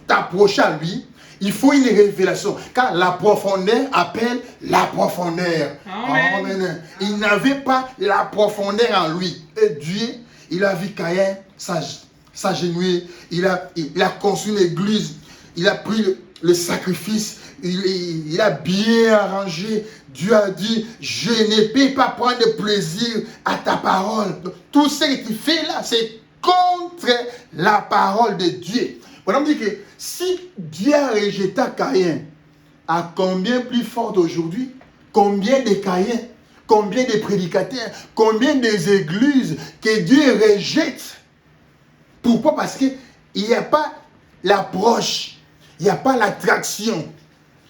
t'approcher à lui, il faut une révélation. Car la profondeur appelle la profondeur. Amen. Amen. Il n'avait pas la profondeur en lui. Et Dieu, il a vu Caïn s'agenouiller. Il a construit une église. Il a pris le sacrifice. Il a bien arrangé. Dieu a dit, je ne peux pas prendre de plaisir à ta parole. Donc, tout ce que tu fais là, c'est contre la parole de Dieu. On dit que si Dieu a rejeté Caïn, à combien plus fort aujourd'hui, combien de Caïns, combien de prédicateurs, combien des églises que Dieu rejette. Pourquoi? Parce qu'il n'y a pas l'approche, il n'y a pas l'attraction.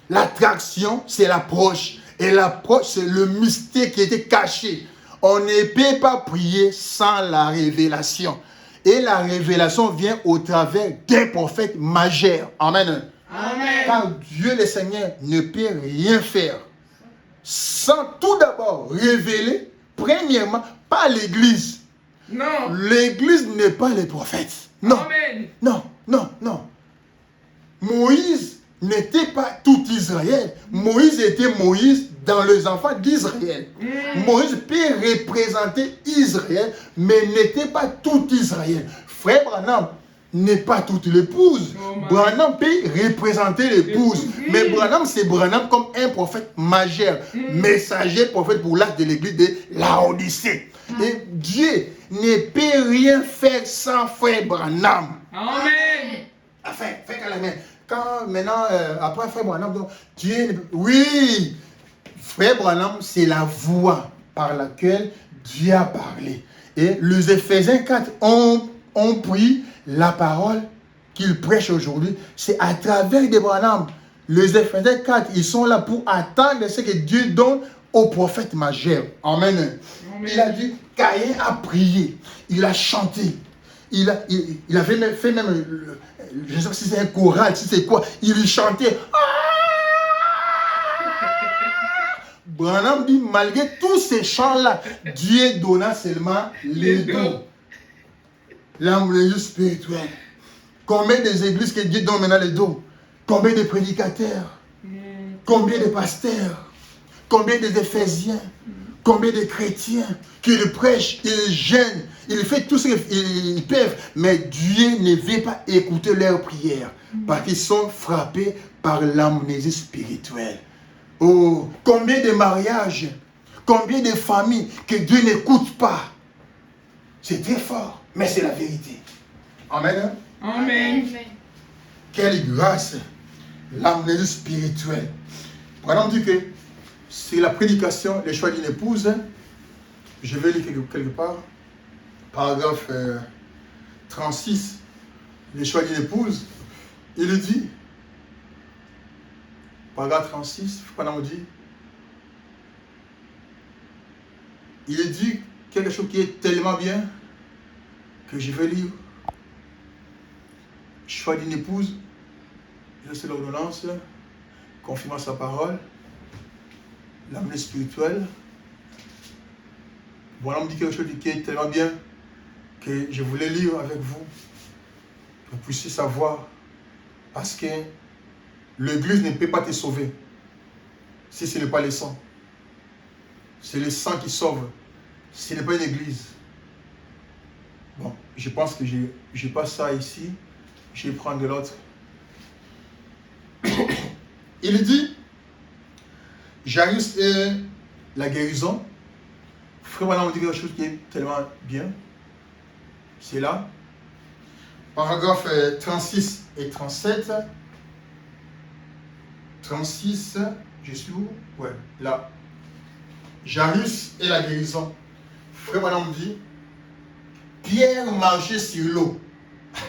L'attraction, c'est l'approche. Et l'approche, c'est le mystère qui était caché. On ne peut pas prier sans la révélation. Et la révélation vient au travers d'un prophète majeur. Amen. Amen. Car Dieu le Seigneur ne peut rien faire sans tout d'abord révéler, premièrement, pas l'Église. Non. L'Église n'est pas les prophètes. Non. Amen. Non. Moïse n'était pas tout Israël. Moïse était Moïse dans les enfants d'Israël. Moïse peut représenter Israël, mais n'était pas tout Israël. Frère Branham n'est pas toute l'épouse. Branham peut représenter l'épouse. Mais Branham, c'est Branham comme un prophète majeur, messager, prophète pour l'acte de l'église de Laodicée. Et Dieu ne peut rien faire sans frère Branham. Amen. Enfin, fait qu'à la main. Quand maintenant, après frère Branham, donc, Dieu, oui, frère Branham, c'est la voix par laquelle Dieu a parlé. Et les Éphésiens 4 ont pris la parole qu'il prêche aujourd'hui. C'est à travers des Branham. Les Éphésiens 4, ils sont là pour attendre ce que Dieu donne au prophète majeur. Amen. Il a dit, Caïn a prié, il a chanté. Il avait fait même, je ne sais pas si c'est un choral, si c'est quoi, il chantait. Branham dit, malgré tous ces chants-là, Dieu donna seulement les dons. L'amnésie spirituelle. Combien des églises que Dieu donne maintenant les dons? Combien de prédicateurs? Combien de pasteurs? Combien des Éphésiens? Combien de chrétiens qui le prêchent, ils gênent, ils font tout ce qu'ils peuvent, mais Dieu ne veut pas écouter leurs prières parce qu'ils sont frappés par l'amnésie spirituelle. Oh, combien de mariages, combien de familles que Dieu n'écoute pas. C'est très fort, mais c'est la vérité. Amen. Amen. Quelle grâce! L'amnésie spirituelle. Branham dit que c'est la prédication, les choix d'une épouse. Je vais lire quelque part. Paragraphe 36. Les choix d'une épouse. Il dit, paragraphe 36, Branham dit, il dit quelque chose qui est tellement bien que je vais lire. Choix d'une épouse. C'est l'ordonnance, confirmant sa parole, l'amener spirituelle. Voilà, on me dit quelque chose qui est tellement bien que je voulais lire avec vous, que vous puissiez savoir, parce que l'église ne peut pas te sauver si ce n'est pas le sang. C'est le sang qui sauve, ce n'est pas une église. Bon, je pense que je n'ai pas ça ici, je vais prendre de l'autre. Il dit, Jairus et la guérison. Frère, maintenant on dit quelque chose qui est tellement bien. C'est là. Paragraphe 36 et 37. 36, je suis où? Ouais, là. Jairus et la guérison. Frère, maintenant on dit, Pierre marchait sur l'eau.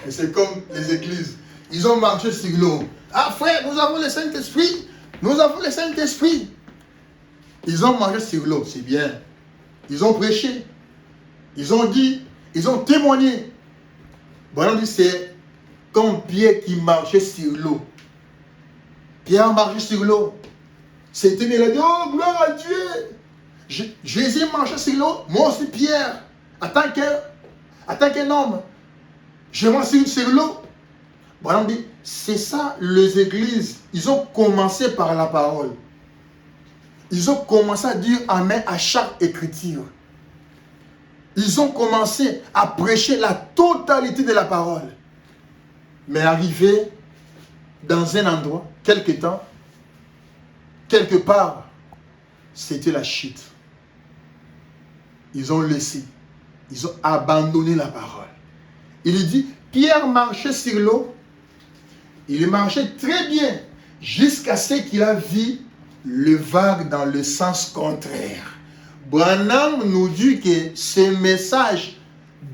C'est comme les églises. Ils ont marché sur l'eau. Ah frère, nous avons le Saint-Esprit. Nous avons le Saint-Esprit. Ils ont marché sur l'eau, c'est bien. Ils ont prêché. Ils ont dit, ils ont témoigné. Bon, on dit c'est comme Pierre qui marchait sur l'eau. Pierre marchait sur l'eau. C'était il a dit, oh gloire à Dieu. Jésus marchait sur l'eau, moi aussi Pierre. En tant qu'un homme, je marche sur l'eau. Bon, on dit, c'est ça les églises. Ils ont commencé par la parole. Ils ont commencé à dire amen à chaque écriture. Ils ont commencé à prêcher la totalité de la parole. Mais arrivé dans un endroit, quelque temps, quelque part, c'était la chute. Ils ont laissé, ils ont abandonné la parole. Il dit, Pierre marchait sur l'eau. Il marchait très bien jusqu'à ce qu'il a vu le vague dans le sens contraire. Branham nous dit que ce message,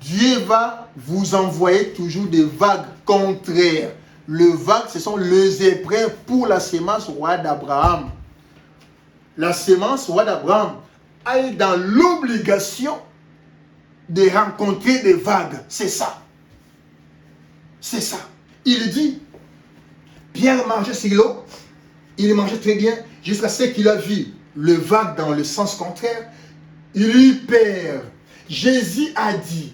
Dieu va vous envoyer toujours des vagues contraires. Le vague, ce sont les épreuves pour la sémence roi d'Abraham. La sémence roi d'Abraham est dans l'obligation de rencontrer des vagues. C'est ça. C'est ça. Il dit, Pierre marchait sur l'eau, il marchait très bien, jusqu'à ce qu'il a vu le vague dans le sens contraire. Il eut peur. Jésus a dit,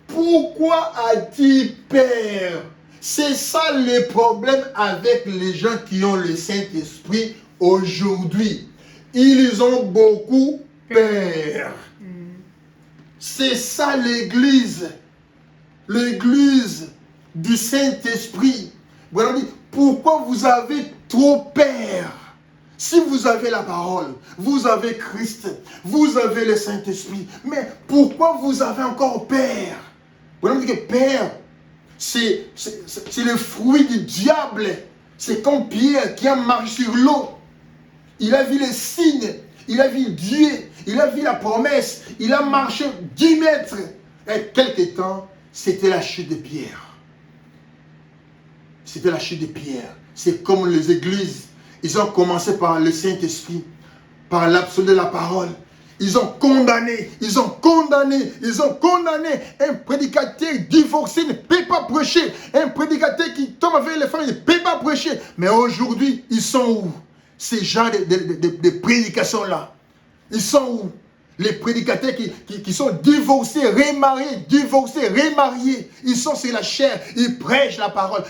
pourquoi a-t-il peur? C'est ça le problème avec les gens qui ont le Saint-Esprit aujourd'hui. Ils ont beaucoup peur. C'est ça l'église. L'église du Saint-Esprit. Voilà, pourquoi vous avez trop peur? Si vous avez la parole, vous avez Christ, vous avez le Saint-Esprit, mais pourquoi vous avez encore peur? Voilà, que peur, c'est le fruit du diable. C'est comme Pierre qui a marché sur l'eau. Il a vu les signes, il a vu Dieu, il a vu la promesse, il a marché 10 mètres. Et quelque temps, c'était la chute de Pierre. C'était la chute de Pierre. C'est comme les églises. Ils ont commencé par le Saint-Esprit, par l'absolu de la parole. Ils ont condamné, ils ont condamné, ils ont condamné. Un prédicateur divorcé ne peut pas prêcher. Un prédicateur qui tombe avec les femmes ne peut pas prêcher. Mais aujourd'hui, ils sont où? Ces genres de prédications-là. Ils sont où? Les prédicateurs qui sont divorcés, remariés. Ils sont sur la chair, ils prêchent la parole.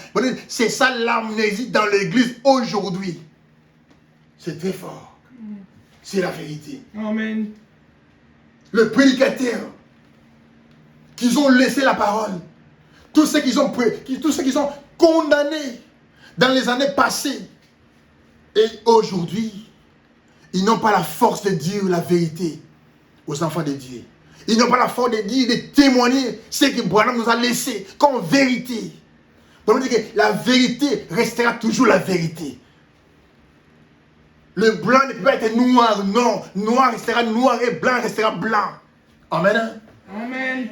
C'est ça l'amnésie dans l'église aujourd'hui. C'est très fort. C'est la vérité. Amen. Le prédicateur, qu'ils ont laissé la parole, tous ceux qu'ils ont condamnés dans les années passées, et aujourd'hui, ils n'ont pas la force de dire la vérité aux enfants de Dieu. Ils n'ont pas la force de dire, de témoigner ce que Branham nous a laissé comme vérité. Bon, on dit que la vérité restera toujours la vérité. Le blanc ne peut pas être noir, non. Noir restera noir et blanc restera blanc. Amen. Amen.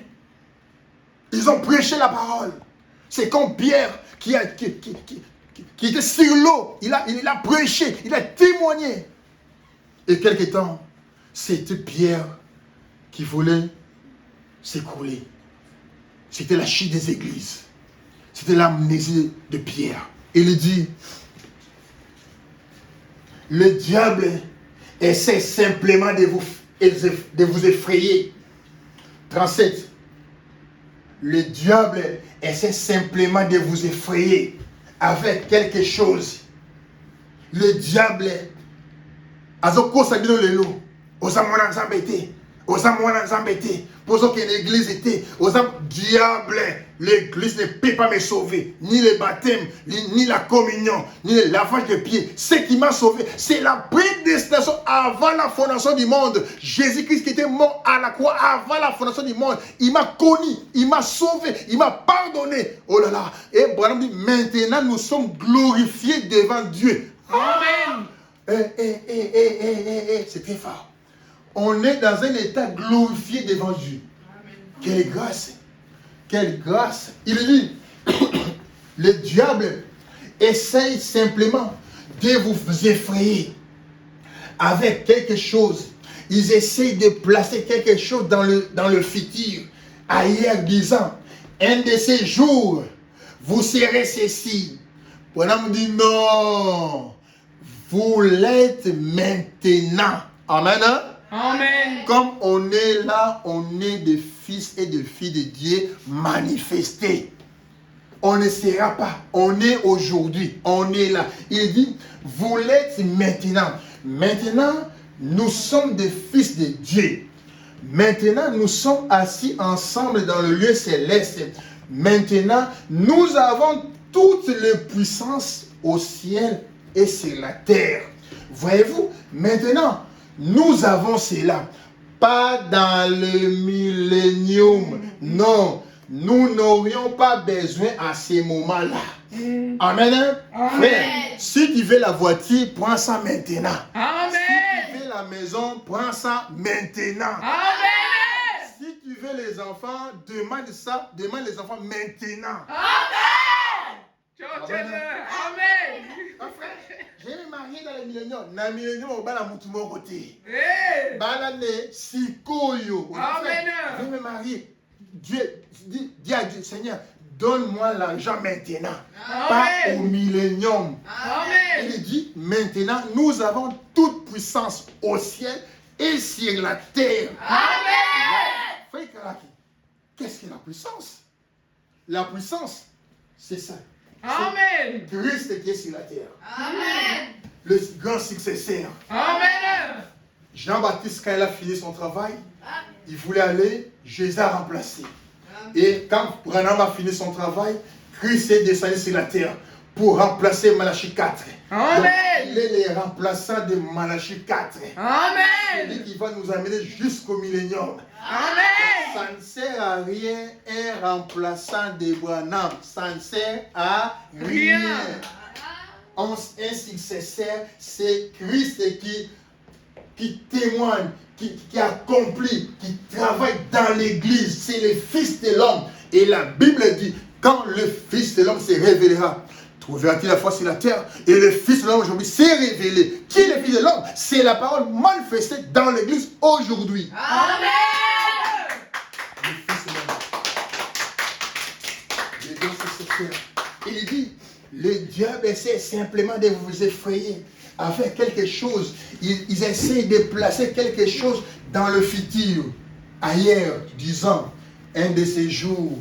Ils ont prêché la parole. C'est comme Pierre qui était sur l'eau. Il a prêché, il a témoigné. Et quelque temps, c'était Pierre qui voulait s'écrouler. C'était la chute des églises. C'était l'amnésie de Pierre. Il dit, le diable essaie simplement de vous effrayer. 37. Le diable essaie simplement de vous effrayer avec quelque chose. Le diable pour que l'église était diable, l'église ne peut pas me sauver, ni le baptême, ni la communion, ni le lavage de pieds. Ce qui m'a sauvé, c'est la prédestination avant la fondation du monde. Jésus-Christ qui était mort à la croix avant la fondation du monde, il m'a connu, il m'a sauvé, il m'a pardonné. Oh là là. Et Branham dit, maintenant nous sommes glorifiés devant Dieu. Amen. C'est très fort. On est dans un état glorifié devant Dieu. Amen. Quelle grâce. Quelle grâce. Il dit, le diable essaye simplement de vous effrayer avec quelque chose. Ils essayent de placer quelque chose dans le futur. Ailleurs disant, un de ces jours, vous serez ceci. Bonhomme dit non. Vous l'êtes maintenant. Amen. Amen. Comme on est là, on est des fils et des filles de Dieu manifestés. On ne sera pas. On est aujourd'hui. On est là. Il dit, vous l'êtes maintenant. Maintenant, nous sommes des fils de Dieu. Maintenant, nous sommes assis ensemble dans le lieu céleste. Maintenant, nous avons toutes les puissances au ciel et sur la terre. Voyez-vous, maintenant, nous avons cela. Pas dans le millénium. Non, nous n'aurions pas besoin à ces moments-là. Amen. Frère, si tu veux la voiture, prends ça maintenant. Amen. Si tu veux la maison, prends ça maintenant. Amen. Si tu veux les enfants, demande ça, demande les enfants maintenant. Amen. Amen. Je vais me marier dans le millénium. Dans le millénium, on va la monter mon côté. Amen. Je vais me marier. Dieu, dis à Dieu, Seigneur, donne-moi l'argent maintenant. Amen. Pas au millénium. Amen. Il dit, maintenant, nous avons toute puissance au ciel et sur la terre. Amen. Frère Karaki, qu'est-ce que la puissance? La puissance, c'est ça. Amen. Christ qui est sur la terre. Amen. Le grand successeur. Amen. Jean-Baptiste, quand il a fini son travail, il voulait aller, Jésus a remplacé. Et quand Branham a fini son travail, Christ est descendu sur la terre pour remplacer Malachie 4. Amen. Donc, il est le remplaçant de Malachie 4. Amen. Il dit qu'il va nous amener jusqu'au millénium. Amen. Ça ne sert à rien un remplaçant de Branham. Ça ne sert à rien. Un successeur, c'est Christ qui témoigne, qui accomplit, qui travaille dans l'église. C'est le Fils de l'homme. Et la Bible dit, quand le Fils de l'homme se révélera, trouvera-t-il la foi sur la terre? Et le Fils de l'homme aujourd'hui s'est révélé. Qui est le Fils de l'homme? C'est la parole manifestée dans l'église aujourd'hui. Amen. Le Fils de l'homme. Le grand successeur. Il dit, le diable essaie simplement de vous effrayer avec quelque chose. Ils essaient de placer quelque chose dans le futur, ailleurs, disant, un de ces jours,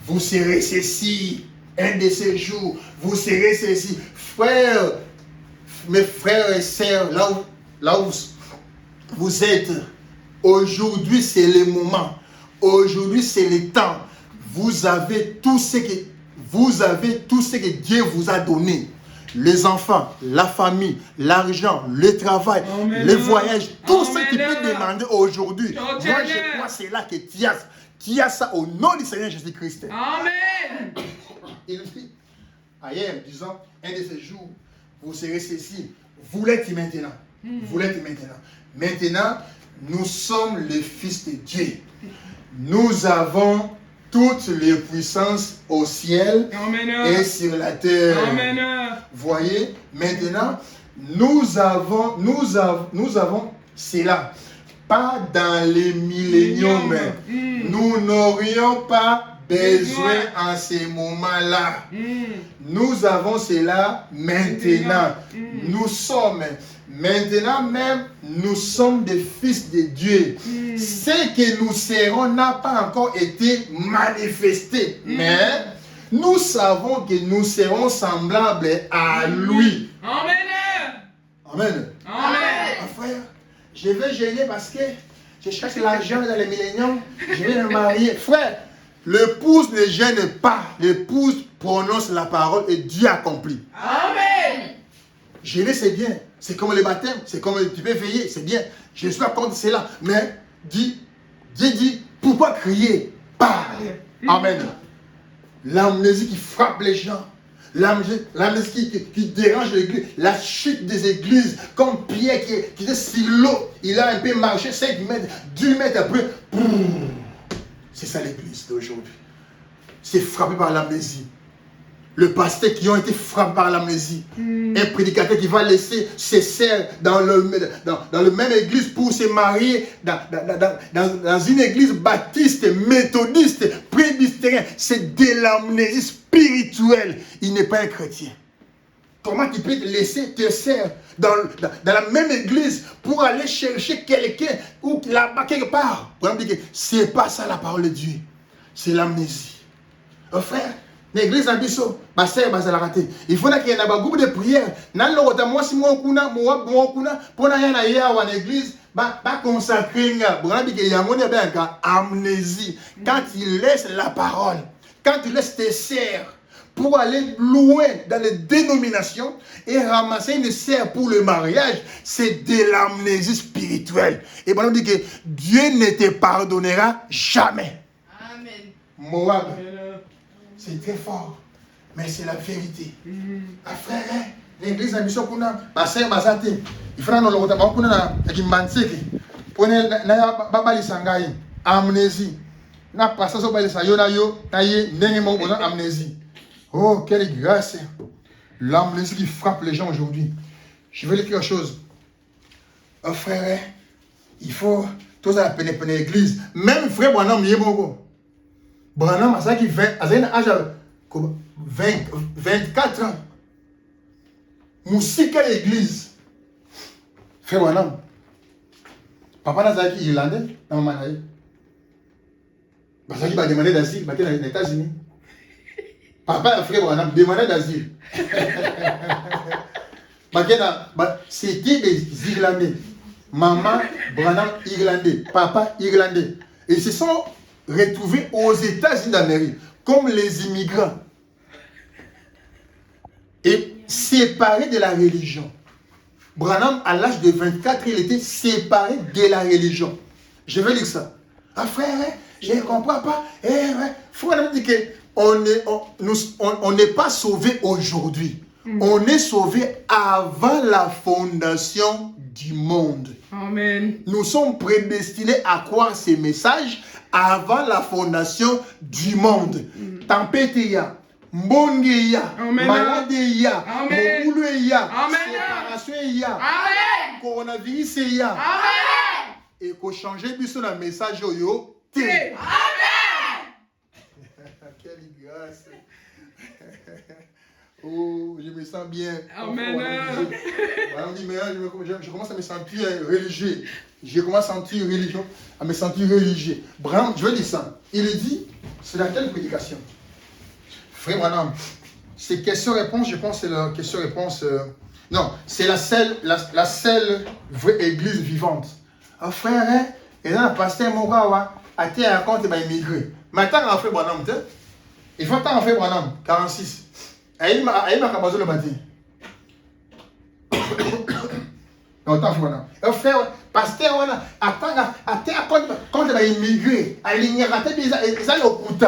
vous serez ceci. Un de ces jours, vous serez ceci. Frères, mes frères et sœurs, là où vous êtes, aujourd'hui c'est le moment. Aujourd'hui c'est le temps. Vous avez tout ce que Dieu vous a donné. Les enfants, la famille, l'argent, le travail, le voyage, tout ce que tu peux demander aujourd'hui. Moi je crois que c'est là que tu as ça au nom du Seigneur Jésus-Christ. Amen. Il dit, ailleurs, disant, un de ces jours, vous serez ceci. Vous l'êtes maintenant. Vous l'êtes maintenant. Maintenant, nous sommes les fils de Dieu. Nous avons toutes les puissances au ciel et sur la terre. Voyez, maintenant, nous avons cela. Pas dans les milléniums. Nous n'aurions pas besoin en ces moments-là. Nous avons cela maintenant. Nous sommes, maintenant même, nous sommes des fils de Dieu. Ce que nous serons n'a pas encore été manifesté. Mais nous savons que nous serons semblables à lui. Amen. Amen. Amen. Frère, je vais gêner parce que je cherche l'argent dans les milléniums. Je vais me marier. Frère, l'épouse ne gêne pas. L'épouse prononce la parole et Dieu accomplit. Amen. Gêner, c'est bien. C'est comme le baptême. C'est comme tu peux veiller. C'est bien. Je suis d'accord de cela. Mais Dieu dit, pourquoi crier? Parle. Amen. L'amnésie qui frappe les gens. L'amnésie qui dérange l'église. La chute des églises. Comme Pierre qui était si l'eau. Il a un peu marché 5 mètres, 10 mètres après. C'est ça l'église d'aujourd'hui. C'est frappé par l'amnésie. Le pasteur qui ont été frappés par l'amnésie. Un prédicateur qui va laisser ses sœurs dans le même église pour se marier dans une église baptiste, méthodiste, presbytérienne. C'est de l'amnésie spirituelle. Il n'est pas un chrétien. Comment tu peux laisser tes sœurs dans la même église pour aller chercher quelqu'un ou là-bas quelque part? C'est pas ça la parole de Dieu. C'est l'amnésie. Oh frère, l'église a biso, ma sœur va la rater. Il faut qu'il y ait un groupe de prière. Nan lo wota moi si moi kuna pour na yana ya wa l'église ba consacrer nga. Bon bi ke yango ne ba amnésie. Quand il laisse la parole, quand il laisse tes sœurs pour aller loin dans les dénominations et ramasser une sœur pour le mariage, c'est de l'amnésie spirituelle. Et bon on dit que Dieu ne te pardonnera jamais. Amen. Moab. C'est très fort, mais c'est la vérité. Frère, l'église a mission pour nous. Passer Bazate, il faut nous le retarder pour nous na kimbanseke. Pour nous na babali sangai amnésie. Na passer so bali sayo na yo na ye ndenge mo bona amnésie. Oh quelle grâce! L'amnésie qui frappe les gens aujourd'hui. Je vais dire quelque chose. Frère, il faut tous à peine l'église. Même frère Branham yeboko. Branham a ça qui fait, à un âge 24 ans. Musique à l'église. Frère Branham. Papa n'a pas qui irlandais, dans ma manaïe. Parce qu'il va demander d'asile, il va aller aux États-Unis. Papa, frère Branham, demandait d'asile. C'était des Irlandais. Maman, Branham, Irlandais. Papa, Irlandais. Et ils se sont retrouvés aux États-Unis d'Amérique comme les immigrants et séparés de la religion. Branham, à l'âge de 24, il était séparé de la religion. Je vais lire ça. Ah frère, je ne comprends pas. Frère Branham dit qu'on n'est pas sauvé aujourd'hui. On est sauvé avant la fondation du monde. Amen. Nous sommes prédestinés à croire ces messages avant la fondation du monde. Tempête ya, mbonge ya, malade ya, moboulou ya, séparation ya, coronavirus ya. Amen. Et qu'on change biso na message yo te. Amen. Quelle grâce. Oh, je me sens bien. Amen. Je commence à me sentir religieux. Je commence à sentir religion, à me sentir religieux. Branham, je vais dire ça. Il dit, c'est dans quelle prédication? Frère Branham, c'est question-réponse, je pense que c'est la question-réponse. Non, c'est la seule vraie église vivante. Un frère, et là, le pasteur Mogawa a été à compte de immigré. Maintenant, on fait Branham, il faut tant en faire Branham, 46. Il m'a le matin. Un frère, pasteur, attends, quand il va immigrer, à l'ignérité, ils ont le couteau.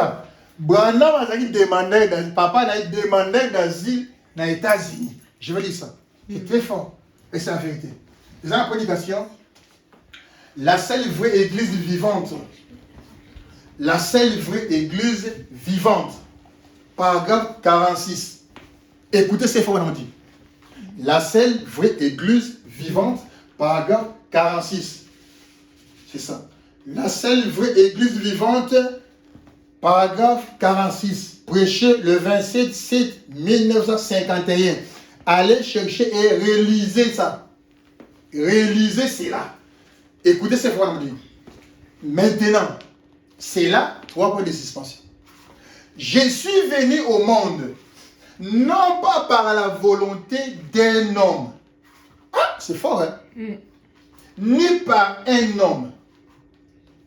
Branham a demandé, papa a demandé d'asile dans les États-Unis. Je veux dire ça. C'est très fort. Et c'est la vérité. Les en prédication, la seule vraie église vivante. La seule vraie église vivante. Paragraphe 46. Écoutez ces fois, on dit. La seule vraie église vivante. Paragraphe 46. C'est ça. La seule vraie église vivante. Paragraphe 46. Prêché le 27/7/1951. Allez chercher et réaliser ça. Réaliser cela. Écoutez ces fois, on dit. Maintenant, c'est là 3 points de suspension. Je suis venu au monde, non pas par la volonté d'un homme. Ah, c'est fort, hein? Ni par un homme.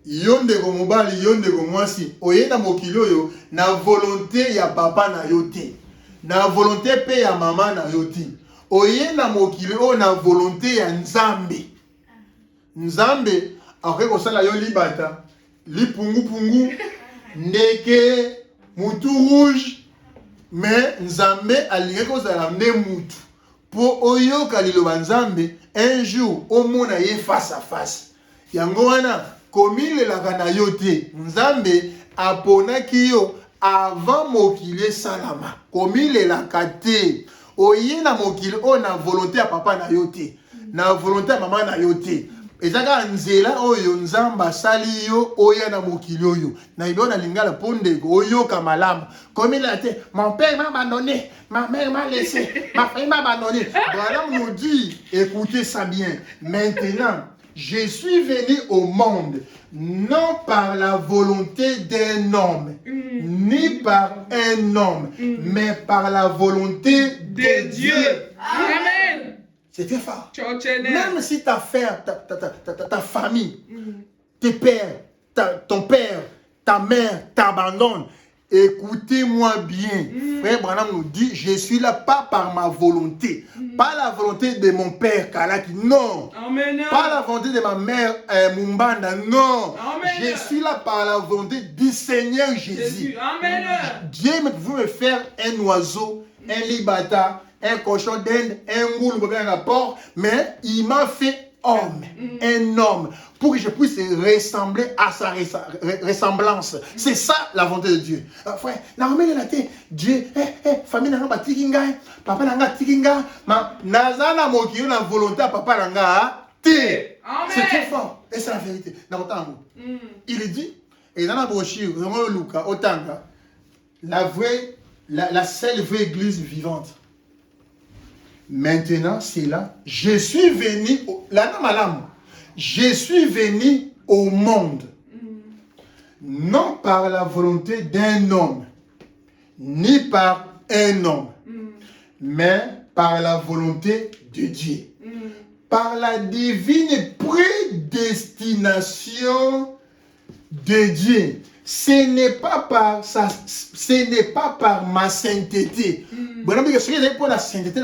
Yonde ko mobali, yonde ko mwasi. Oye na mokilo yo, na volonté ya papa na yote. Na volonté pe ya mama na yote. Oye na mokilo o na volonté ya Nzambe. Nzambe, après kosala yo libata, lipungu, ndeke, mutu rouge, mais Nzambe alingi kozala nde mutu. Po oyo kaliloba Nzambe, un jour, omona ye face à face. Yango wana, komilelaka na yo te, Nzambe aponaki yo avant mokili salama. Komilelaka te. Oye na mokili o na volonté ya papa na yo te. Na volonté ya mama na yo te. Ezaka nzela oyo Nzamba sali yo oya na mokili oyo. Na ibo na lingala pondeko oyo kamalama. Comme il a dit, mon père m'a abandonné, ma mère m'a laissé, ma famille m'a abandonné. Voilà, on nous dit, écoutez ça bien. Maintenant, je suis venu au monde non par la volonté d'un homme, ni par un homme, mais par la volonté de Dieu. Amen. C'est très fort. Même Même si ta famille, tes pères, ton père, ta mère t'abandonnent, écoutez-moi bien. Frère Branham nous dit, je suis là pas par ma volonté, pas la volonté de mon père Kalaki, non. Amen. Pas la volonté de ma mère Mumbanda, non. Amen. Je suis là par la volonté du Seigneur Jésus. Amen. Dieu pouvait me faire un oiseau, un libata, un cochon d'Inde, un moule, un rapport, mais il m'a fait homme, un homme, pour que je puisse ressembler à sa ressemblance. C'est ça la volonté de Dieu. Frère, Dieu, famille n'a tikinga, papa n'a tikinga, nazana mokio na volonté papa n'a té. C'est très fort. Et c'est la vérité. Il est dit, et dans la brochure, Luca, Otanga, la seule vraie église vivante. Maintenant, c'est là. Je suis venu, je suis venu au monde, non par la volonté d'un homme, ni par un homme, mais par la volonté de Dieu. Par la divine prédestination de Dieu. Ce n'est pas par ma sainteté. Pour la sainteté, pour la sainteté,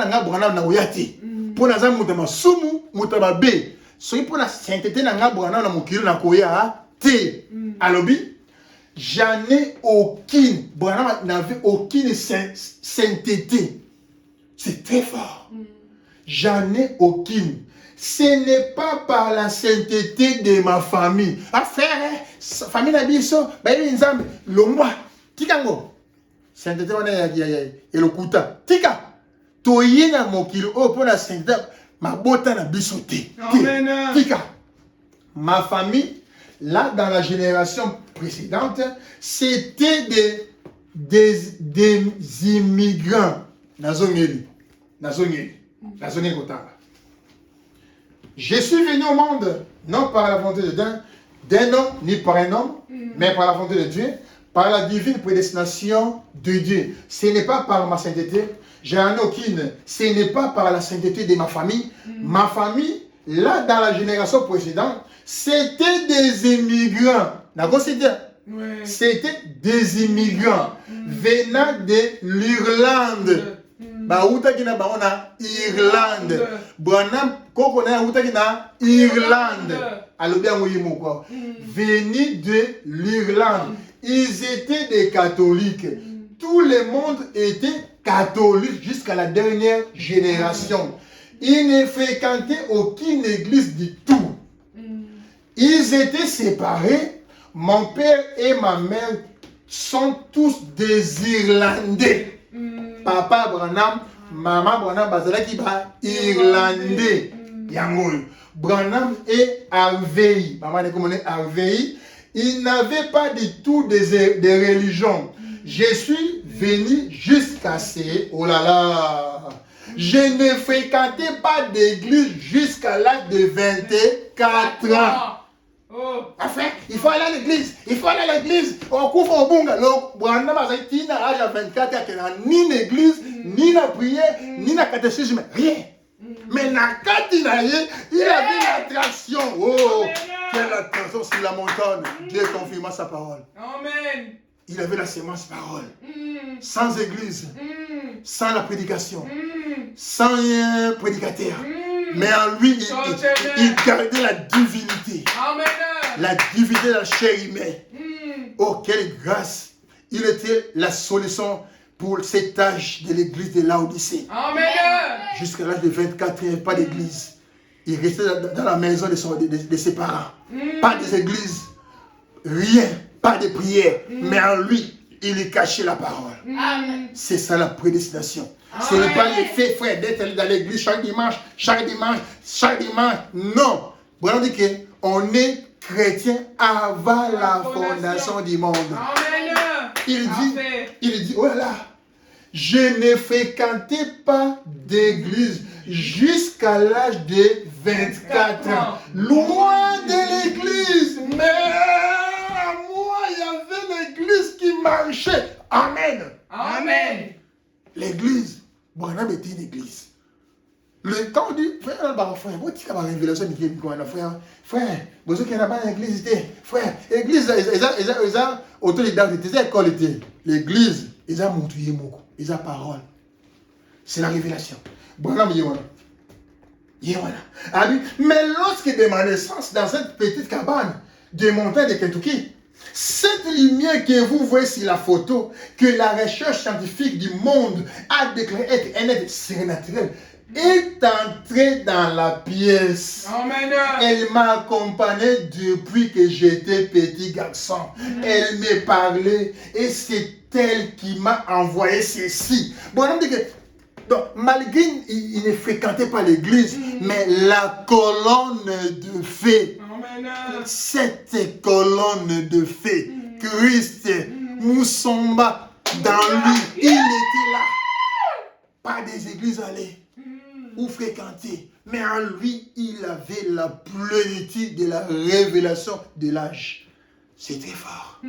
j'en ai aucune. Branham n'avait aucune sainteté. C'est très fort. J'en ai aucune. Ce n'est pas par la sainteté de ma famille. Ah frère, famille n'a bien ça. Le moi, tikango. Sainteté on est le kuta. Tika. Toye na mokilo oh pour la sainteté ma bota na bisoté. Amen. Tika. Ma famille là dans la génération précédente, c'était des immigrants. Nazongeli kotanga. Je suis venu au monde, non par la volonté d'un homme, ni par un homme, mais par la volonté de Dieu, par la divine prédestination de Dieu. Ce n'est pas par ma sainteté, j'en ai aucune. Ce n'est pas par la sainteté de ma famille. Ma famille, là, dans la génération précédente, c'était des immigrants. C'était des immigrants venant de l'Irlande. Irlande. Branham koko na utaki na Irlande. Venu de l'Irlande. ils étaient des catholiques. Tout le monde était catholique jusqu'à la dernière génération. Ils ne fréquentaient aucune église du tout. Ils étaient séparés. Mon père et ma mère sont tous des Irlandais. Papa Branham, maman Branham, bazalaki ba Irlandais. Yangoy. Branham et Harvey. Maman est comme Harvey. Ils n'avaient pas du tout des religions. Je suis venu jusqu'à ces... Oh là là! Je ne fréquentais pas d'église jusqu'à l'âge de 24 ans. Oh. Enfin, il faut aller à l'église. Il faut aller à l'église. On couvre au bunga. Le Branham a dit à l'âge de 24 ans qu'il n'y a ni une église, ni la prière, ni la catéchisme. Rien. Mais Nakatina, il avait l'attraction. Oh, quelle attention sur la montagne. Dieu confirma sa parole. Amen. Il avait la sémence parole. Sans église, sans la prédication, sans un prédicateur. Mais en lui, il gardait la divinité. Amen. La divinité de la chair humaine. Oh, quelle grâce. Il était la solution pour cet âge de l'église de Laodicée. Amen. Jusqu'à l'âge de 24 ans, il n'y avait pas d'église. Il restait dans la maison de ses parents. Pas des églises, rien, pas de prière. Mais en lui, il est caché la parole. C'est ça la prédestination. Ce n'est pas le fait, frère, d'être dans l'église chaque dimanche. Non. Bon, dit qu'on est chrétien avant la fondation du monde. Amen. Il dit, oh là là, je ne fréquentais pas d'église jusqu'à l'âge de 24 ans. Loin de l'église. Mais moi, il y avait l'église qui marchait. Amen. Amen. L'église, Branham était une église. Quand on dit, frère, vous dites qu'il y a une révélation, frère, vous savez qu'il n'y a pas d'église, frère, l'église, ils ont autodidacte, ils ont école, l'église, ils ont montré beaucoup, ils ont parole. C'est la révélation. Branham, mais lorsqu'il est de ma naissance dans cette petite cabane de montagne de Kentucky, cette lumière que vous voyez sur la photo, que la recherche scientifique du monde a déclaré être un être surnaturel, est entrée dans la pièce. Amen. Elle m'a accompagné depuis que j'étais petit garçon. Elle me parlait et c'est elle qui m'a envoyé ceci. Bon, on dit que donc, malgré il ne fréquentait pas l'église, mais la colonne de feu, cette colonne de feu, Christ, Moussomba, dans lui, il était là. Pas des églises allées ou fréquentées, mais en lui, il avait la plénitude de la révélation de l'âge. C'est très fort.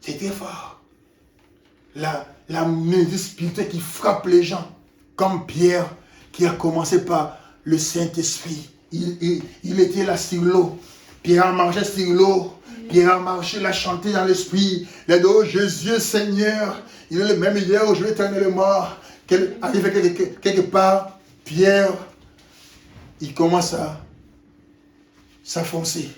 C'est très fort. La magie spirituelle qui frappe les gens. Comme Pierre, qui a commencé par le Saint-Esprit. Il était là sur l'eau. Pierre a marché sur l'eau. Pierre a marché, il a chanté dans l'Esprit. Il a dit, oh Jésus Seigneur, il est le même hier, aujourd'hui, éternellement. Arrivé quelque part, Pierre, il commence à s'affoncer.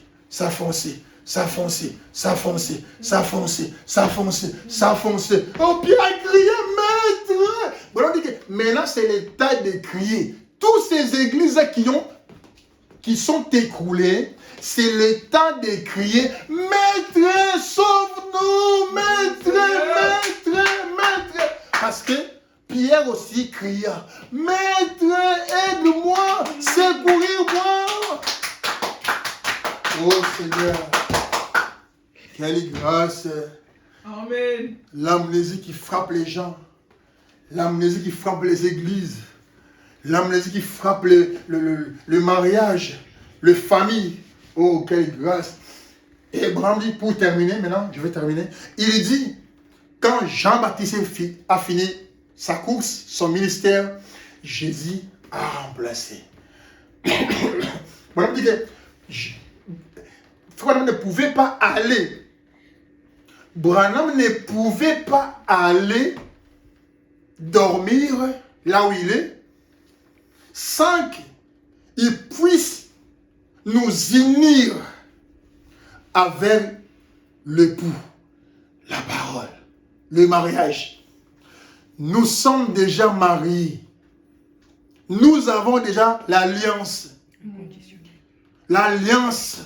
Oh, Pierre a crié, maître! Bon, on dit que maintenant, c'est le temps de crier. Toutes ces églises qui sont écroulées, c'est le temps de crier, maître, sauve-nous, maître. Parce que Pierre aussi cria, maître, aide-moi, secourir-moi. Oh Seigneur, quelle grâce. Amen. L'amnésie qui frappe les gens, l'amnésie qui frappe les églises, l'amnésie qui frappe le mariage, les familles. Oh, quelle grâce. Et Abraham dit, pour terminer, maintenant, je vais terminer, il dit, quand Jean-Baptiste a fini sa course, son ministère, Jésus a remplacé. Abraham dit que Branham ne pouvait pas aller. Branham ne pouvait pas aller dormir là où il est sans qu'il puisse nous unir avec l'époux, la parole, le mariage. Nous sommes déjà mariés. Nous avons déjà l'alliance. L'alliance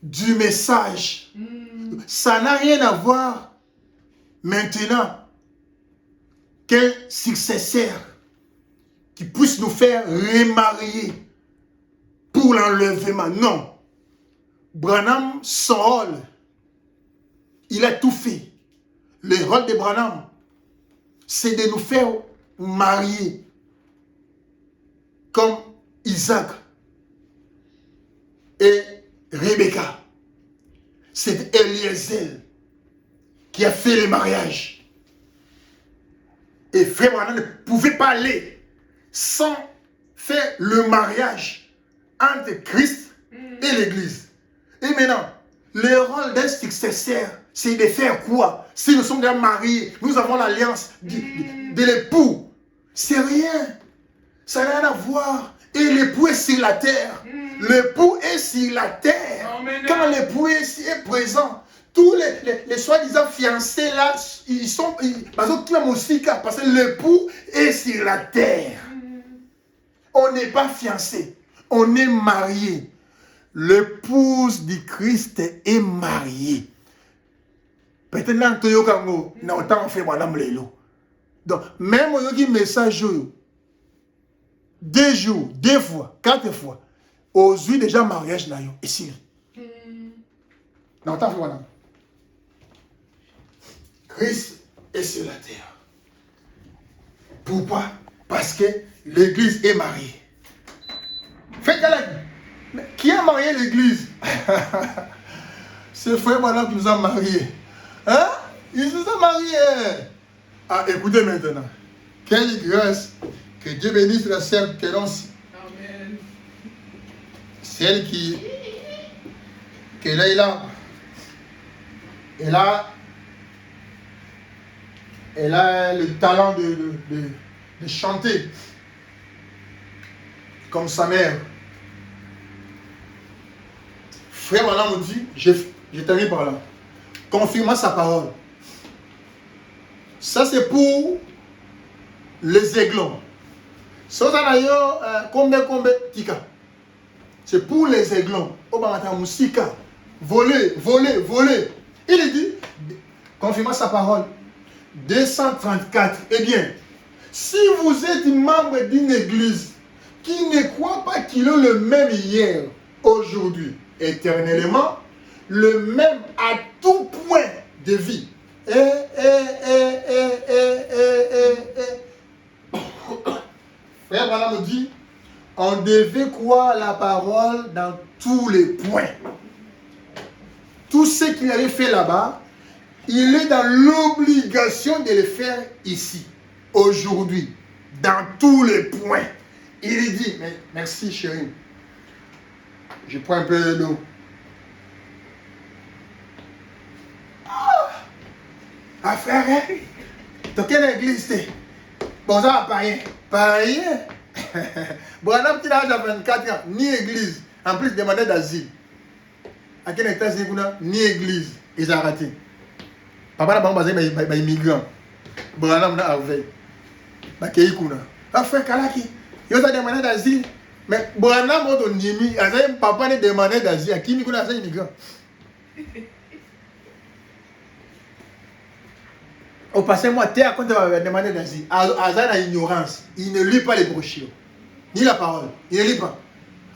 du message. Ça n'a rien à voir maintenant qu'un successeur qui puisse nous faire remarier pour l'enlèvement. Non. Branham, son rôle, il a tout fait. Le rôle de Branham, c'est de nous faire marier comme Isaac et Rebecca. C'est Eliezer qui a fait le mariage. Et frère Branham ne pouvait pas aller sans faire le mariage entre Christ et l'Église. Et maintenant, le rôle d'un successeur, c'est de faire quoi? Si nous sommes déjà mariés, nous avons l'alliance de l'époux. C'est rien. Ça n'a rien à voir. Et l'époux est sur la terre. L'époux est sur la terre. Quand l'époux est présent, tous les soi-disant fiancés là, ils sont... Parce que l'époux est sur la terre. On n'est pas fiancé. On est marié. L'épouse du Christ est mariée. Peut-être que nous avons fait madame Lelo. Donc, même si message, 2 jours, 2 fois, 4 fois, aux yeux déjà mariage là, ici. Non, t'as fait madame. Christ est sur la terre. Pourquoi? Parce que l'église est mariée. Faites mais qui a marié l'église? C'est frère madame qui nous a mariés. Hein? Ils nous ont mariés. Ah, écoutez maintenant. Quelle grâce. Que Dieu bénisse la sœur Clémence. Amen. Celle qui est là. Elle a le talent de chanter comme sa mère. Frère, maintenant me dit, je termine par là. Confirmant sa parole. Ça, c'est pour les aiglons. Ça, c'est pour les aiglons. Voler, voler, voler. Il dit, confirmant sa parole. 234. Eh bien, si vous êtes membre d'une église qui ne croit pas qu'il est le même hier, aujourd'hui, éternellement, le même à tout point de vie. Frère Branham me dit, on devait croire la parole dans tous les points. Tout ce qu'il avait fait là-bas, il est dans l'obligation de le faire ici, aujourd'hui, dans tous les points. Il dit, mais merci chérie, je prends un peu d'eau. Ah frère, hein? Dans quelle église t'es? Bon, ça va païen. Païen? Bon, un homme qui a 24 ans, ni église, en plus demandait d'asile. À quel étage ni église, ils ont raté. Papa n'a pas basé les immigrants. Bon, un homme n'a pas veillé. Ah frère, Kalaki, ils ont demandé d'asile. Mais bon, un homme papa n'a demandé d'asile. À qui nous a des immigrants? Au passé, moi, terre, quand tu vas demander d'asile, Azan a ignorance. Il ne lit pas les brochures, ni la parole. Il ne lit pas.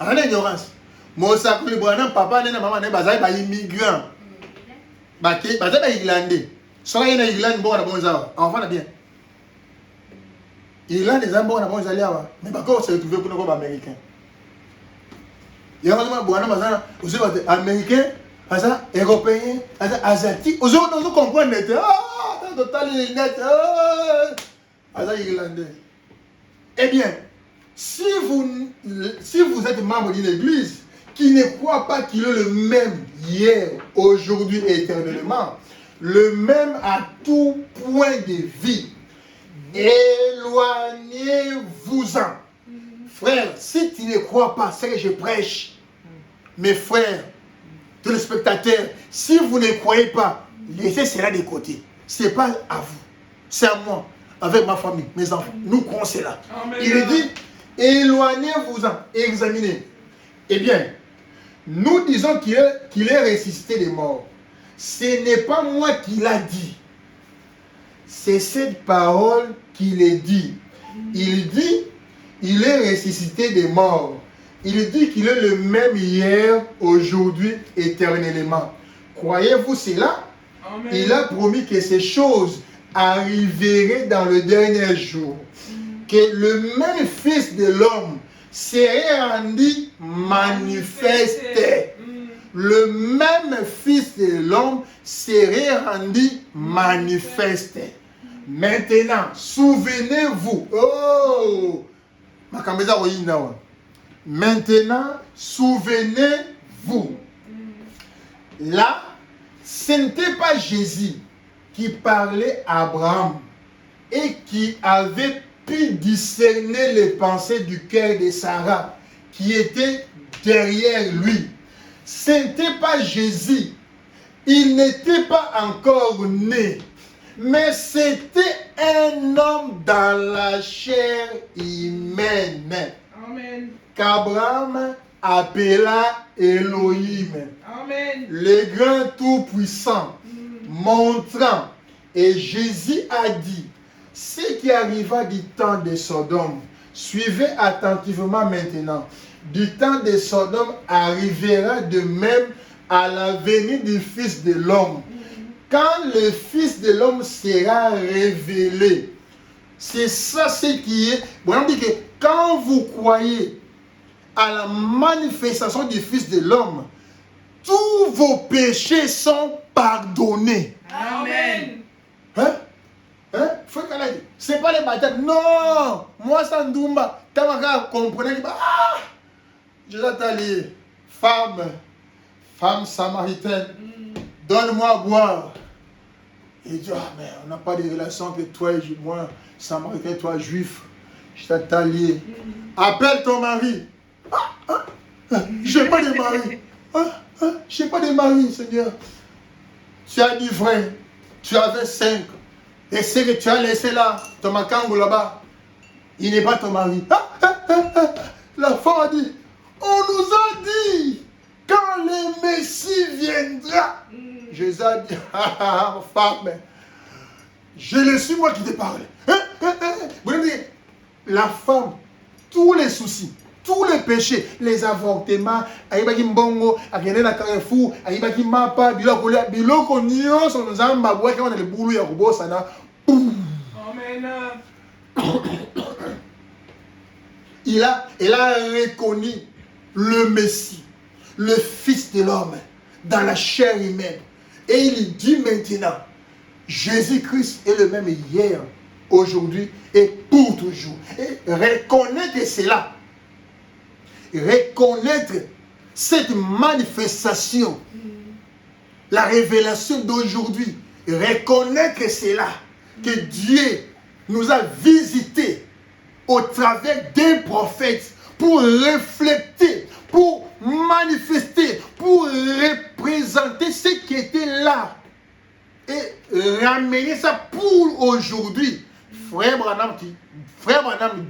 Azan a ignorance. Moi, ça, le bonhomme, papa, maman, Bazan est immigrant. Bazan est irlandais. Soit il est irlandais, bon, on a bon ça. Enfant, bien. Irlandais, les gens, on a bon ça. Mais par contre, on s'est retrouvé pour nous américains. Il y a un bonhomme, Bazan, vous êtes américain, Azan, européen, Azan, asiatique. Vous comprenez, total net, irlandais. Eh bien, si vous êtes membre d'une église qui ne croit pas qu'il est le même hier, aujourd'hui et éternellement, le même à tout point de vie, éloignez-vous-en. Frère, si tu ne crois pas ce que je prêche, mes frères, téléspectateurs, Si vous ne croyez pas, laissez cela de côté. Ce n'est pas à vous, c'est à moi, avec ma famille, mes enfants. Nous croyons cela. Amen. Il est dit, éloignez-vous-en, examinez. Eh bien, nous disons qu'il est ressuscité des morts. Ce n'est pas moi qui l'a dit. C'est cette parole qu'il est dit. Il dit, il est ressuscité des morts. Il dit qu'il est le même hier, aujourd'hui, éternellement. Croyez-vous cela? Amen. Il a promis que ces choses arriveraient dans le dernier jour. Que le même Fils de l'homme serait rendu manifeste. Le même Fils de l'homme serait rendu manifeste. Maintenant, souvenez-vous. Oh! Maintenant, souvenez-vous. Là, ce n'était pas Jésus qui parlait à Abraham et qui avait pu discerner les pensées du cœur de Sarah qui était derrière lui. Ce n'était pas Jésus. Il n'était pas encore né. Mais c'était un homme dans la chair humaine. Amen. Qu'Abraham appela Elohim. Amen. Le grand tout-puissant, montrant. Et Jésus a dit, ce qui arriva du temps de Sodome, suivez attentivement maintenant. Du temps de Sodome arrivera de même à la venue du Fils de l'homme. Quand le Fils de l'homme sera révélé, c'est ça ce qui est. Bon, on dit que quand vous croyez à la manifestation du Fils de l'homme, tous vos péchés sont pardonnés. Amen. Hein? Hein? C'est pas les baptêmes. Non! Moi, ça Ndumba. Tamaka, comprenez? Ah! Je vais t'allier. Femme samaritaine, donne-moi à boire. Il dit, ah, mais on n'a pas de relation que toi et moi, samaritain, toi, juif. Je vais t'allier. Appelle ton mari. Je n'ai pas de mari. Je n'ai pas de mari, Seigneur. Tu as dit vrai. Tu avais 5. Et ce que tu as laissé là, ton makango là-bas, il n'est pas ton mari. La femme a dit, on nous a dit, quand le Messie viendra, Jésus a dit, femme, je le suis moi qui te parle. Vous voyez, la femme, tous les soucis, tous les péchés, les avortements, aïbaki mbongo, akende na carrefour, aïbaki mapa, biloko nyonso nzamba bwaki wana le boulou ya kubosana. Amen. Elle a reconnu le Messie, le Fils de l'homme, dans la chair humaine. Et il dit maintenant, Jésus-Christ est le même hier, aujourd'hui et pour toujours. Et reconnaître cela, reconnaître cette manifestation, la révélation d'aujourd'hui, reconnaître cela, que Dieu nous a visités au travers d'un prophète pour refléter, pour manifester, pour représenter ce qui était là et ramener ça pour aujourd'hui. Frère Branham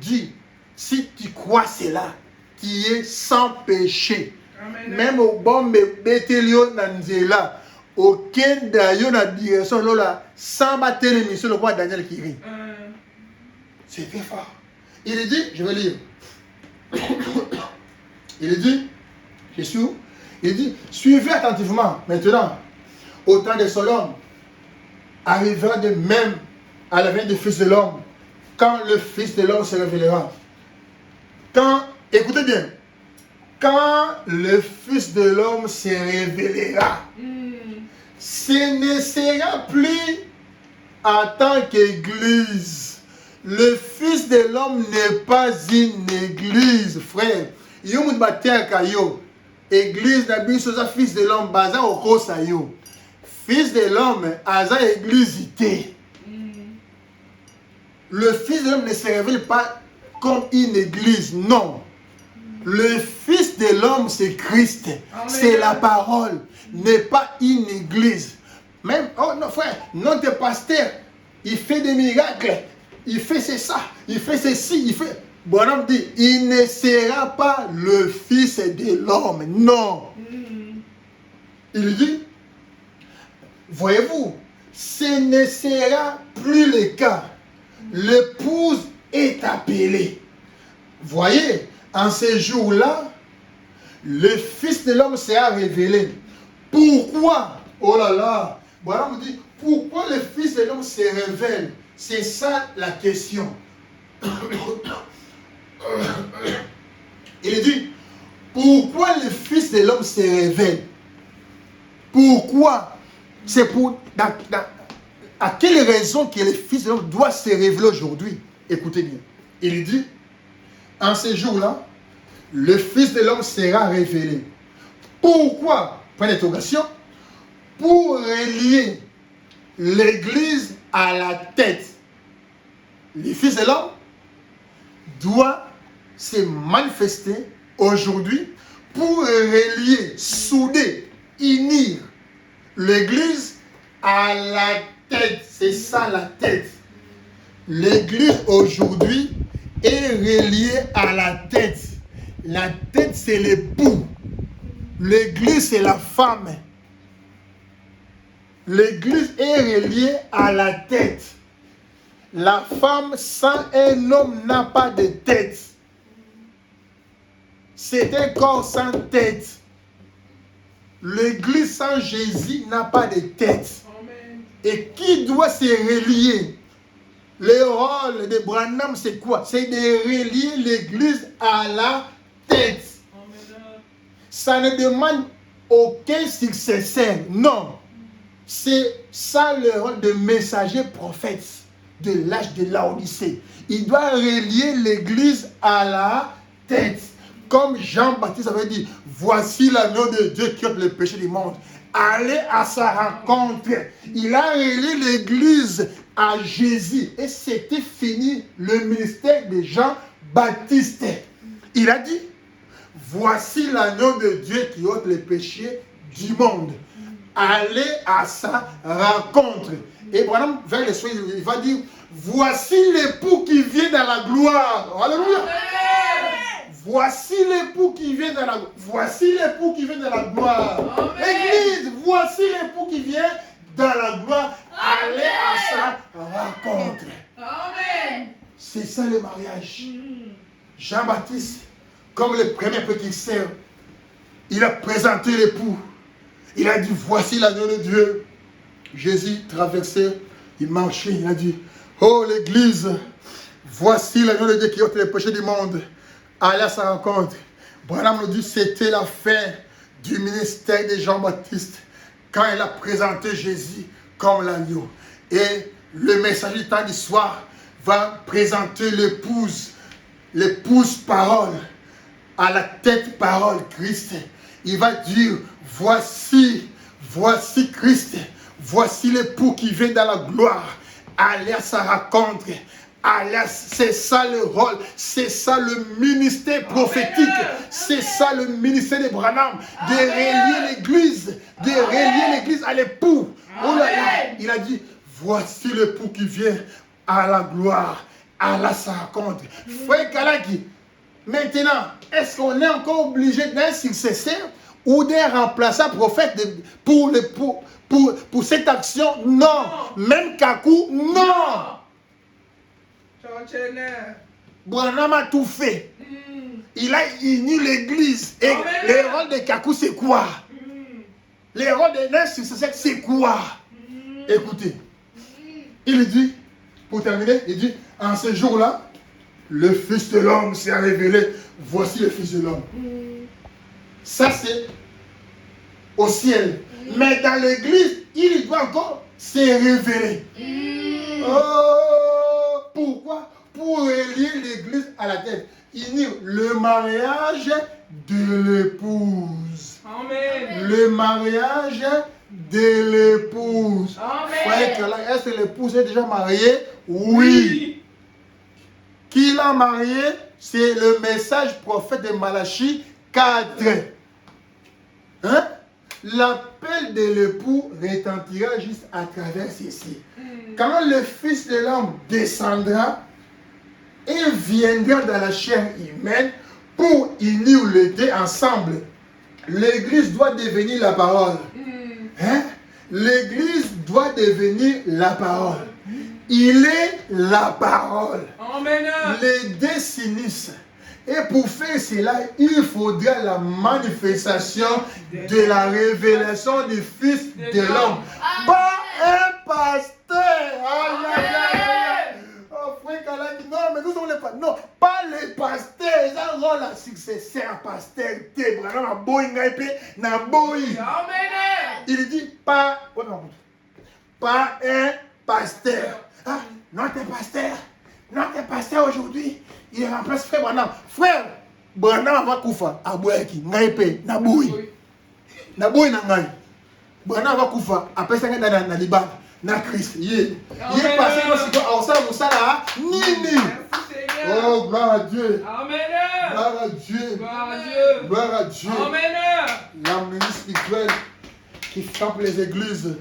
dit, si tu crois cela, qui est sans péché, Amen. même au bon Bétélio Nanzela, aucun d'ailleurs dans la direction là, sans battre l'émission, le roi Daniel qui rit. C'était fort. Il est dit, je vais lire. Il est dit, je suis où? Il dit, suivez attentivement maintenant, au temps de Sodome, arrivera de même à la venue du Fils de l'homme, quand le Fils de l'homme se révélera. Quand, écoutez bien, quand le Fils de l'homme se révélera, ce ne sera plus en tant qu'église. Le Fils de l'homme n'est pas une église, frère. Yo moun bater kayo. Église na biso za Fils de l'homme baza okosa yo. Fils de l'homme aza église ité. Le Fils de l'homme ne se révèle pas comme une église, non. Le Fils de l'homme, c'est Christ. C'est la parole. N'est pas une église. Même, oh non frère, notre pasteur, il fait des miracles. Il fait ça. Il fait ceci. Il fait... Bonhomme dit, il ne sera pas le Fils de l'homme. Non. Il dit, voyez-vous, ce ne sera plus le cas. L'épouse est appelée. Voyez, en ces jours-là, le Fils de l'homme sera révélé. Pourquoi? Oh là là. Voilà, on dit, pourquoi le Fils de l'homme se révèle? C'est ça la question. Il dit, pourquoi le Fils de l'homme se révèle? Pourquoi? C'est pour... à quelle raison que le Fils de l'homme doit se révéler aujourd'hui? Écoutez bien. Il dit, en ces jours-là, le Fils de l'homme sera révélé. Pourquoi? Point d'interrogation. Pour relier l'Église à la tête. Le Fils de l'homme doit se manifester aujourd'hui pour relier, souder, unir l'Église à la tête. C'est ça la tête. L'Église aujourd'hui est reliée à la tête. La tête, c'est l'époux. L'Église, c'est la femme. L'Église est reliée à la tête. La femme sans un homme n'a pas de tête. C'est un corps sans tête. L'Église sans Jésus n'a pas de tête. Amen. Et qui doit se relier? Le rôle de Branham, c'est quoi? C'est de relier l'Église à la tête. Amen. Ça ne demande aucun successeur. Non. C'est ça le rôle de messager prophète de l'âge de Laodicée. Il doit relier l'Église à la tête. Comme Jean-Baptiste avait dit, voici l'agneau de Dieu qui ôte le péché du monde. Allez à sa rencontre. Il a relié l'Église à Jésus. Et c'était fini le ministère de Jean-Baptiste. Il a dit, voici l'agneau de Dieu qui ôte le péché du monde. Allez à sa rencontre. Et Branham, vers le soir, il va dire, voici l'époux qui vient dans la gloire. Alléluia. Voici l'époux qui vient dans la gloire. Voici l'époux qui vient dans la gloire. Église, voici l'époux qui vient dans la gloire. Allez à sa rencontre. Amen. C'est ça le mariage. Jean-Baptiste, comme le premier précurseur, il a présenté l'époux. Il a dit, voici l'agneau de Dieu. Jésus traversait, il marchait, il a dit, oh l'Église, voici l'agneau de Dieu qui ôte les péchés du monde. Allez à sa rencontre. Branham nous dit, c'était la fin du ministère de Jean-Baptiste quand il a présenté Jésus comme l'agneau. Et le messager du temps du soir va présenter l'épouse parole, à la tête parole, Christ. Il va dire, voici Christ, voici l'époux qui vient dans la gloire. Allez à sa rencontre. C'est ça le rôle, c'est ça le ministère prophétique, c'est ça le ministère de Branham, de relier l'Église à l'époux. Oh là là, il a dit, voici l'époux qui vient à la gloire, à sa rencontre. Frère Kalaki, maintenant, est-ce qu'on est encore obligé d'un successeur ou d'un remplaçant prophète pour cette action? Non. Même Kakou, non. Branham a tout fait. Il a uni l'église. Et le rôle de Kakou, c'est quoi? Le rôle d'un successeur, c'est quoi? Écoutez. Il dit, pour terminer, il dit, en ce jour-là, le Fils de l'homme s'est révélé. Voici le Fils de l'homme. Ça, c'est au ciel. Mais dans l'église, il doit encore se révéler. Oh, pourquoi? Pour relier l'église à la tête. Unir le mariage de l'épouse. Amen. Le mariage de l'épouse. Amen. Est-ce que l'épouse est déjà mariée? Oui. Qui l'a mariée? c'est le message prophète de Malachie 4. Hein? L'appel de l'époux retentira juste à travers ceci. Quand le Fils de l'homme descendra et viendra dans la chair humaine pour unir les deux ensemble, l'Église doit devenir la parole. Hein? L'Église doit devenir la parole. Il est la parole. Amen. Les deux s'unissent. Et pour faire cela, il faudra la manifestation de la révélation du Fils de l'homme. Pas un pasteur. Aïe, aïe, aïe, aïe. Oh, frère Kalani, non, mais nous sommes les pasteurs. Non, pas les pasteurs. Ils ont un rôle à successeur, pasteur. Il dit pas un pasteur. Ah, notre pasteur. Notre pasteur aujourd'hui, il remplace frère Branham. Frère Branham va koufa aboueki ngaipe na boui. Na boui na ngai. Branham va koufa apesa ngana na libana na Christ. Yé passé aussi au ça musala nini. Oh gloire à Dieu. Amen. Gloire à Dieu. Gloire à Dieu. Gloire à Dieu. Amen. La ministre spirituelle qui frappe les églises,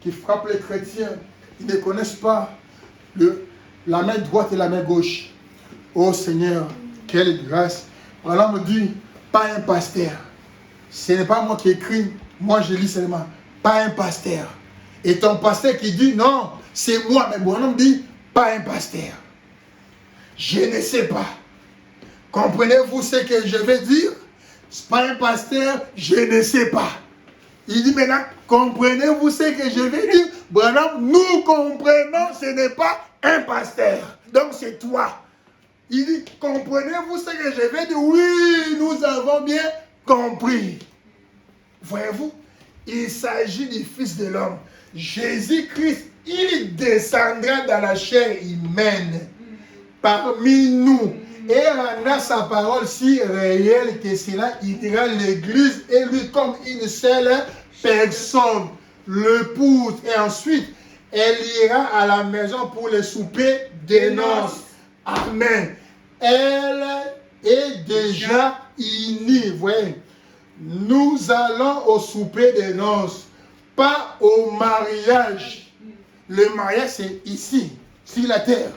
qui frappe les chrétiens, ils ne connaissent pas la main droite et la main gauche. Oh Seigneur, quelle grâce. Alors on me dit, pas un pasteur. Ce n'est pas moi qui écris, moi je lis seulement. Pas un pasteur. Et ton pasteur qui dit, non, c'est moi. Mais bon, on me dit, pas un pasteur. Je ne sais pas. Comprenez-vous ce que je vais dire? C'est pas un pasteur, je ne sais pas. Il dit maintenant, comprenez-vous ce que je vais dire? Branham, nous comprenons, ce n'est pas un pasteur. Donc c'est toi. Il dit, comprenez-vous ce que je vais dire? Oui, nous avons bien compris. Voyez-vous, il s'agit du Fils de l'homme. Jésus-Christ, il descendra dans la chair humaine parmi nous et rendra sa parole si réelle que cela unira l'Église et lui comme une seule personne, l'épouse. Et ensuite, elle ira à la maison pour le souper des noces. Amen. Elle est déjà unie. Voyez, nous allons au souper des noces, pas au mariage. Le mariage, c'est ici, sur la terre.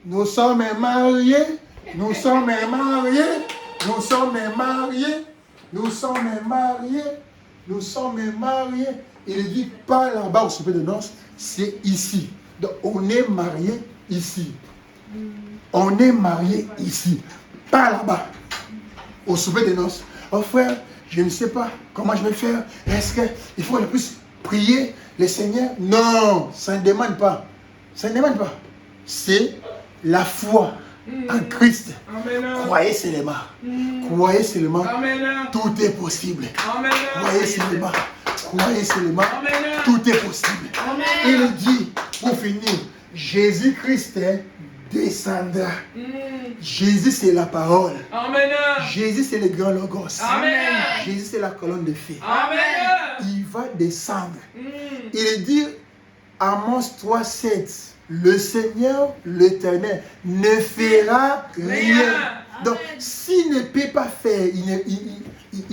Nous sommes mariés, nous sommes mariés, nous sommes mariés, nous sommes mariés, nous sommes mariés. Il dit pas là-bas au souper de noces, c'est ici. Donc on est mariés ici. On est mariés ici. Pas là-bas. Au souper de noces. Oh frère, je ne sais pas comment je vais faire. Est-ce qu'il faut que je puisse prier le Seigneur? Non, ça ne demande pas. Ça ne demande pas. C'est la foi en Christ. Amen. Croyez seulement. Croyez seulement. Amen. Tout est possible. Amen. Croyez seulement. Croyez seulement. Amen. Tout est possible. Amen. Il dit, pour finir, Jésus-Christ descendra. Jésus, c'est la parole. Amen. Jésus, c'est le grand logos. Amen. Jésus, c'est la colonne de feu. Amen. Il va descendre. Il dit, Amos 3:7, le Seigneur, l'Éternel, ne fera rien. Donc, s'il ne peut pas faire, il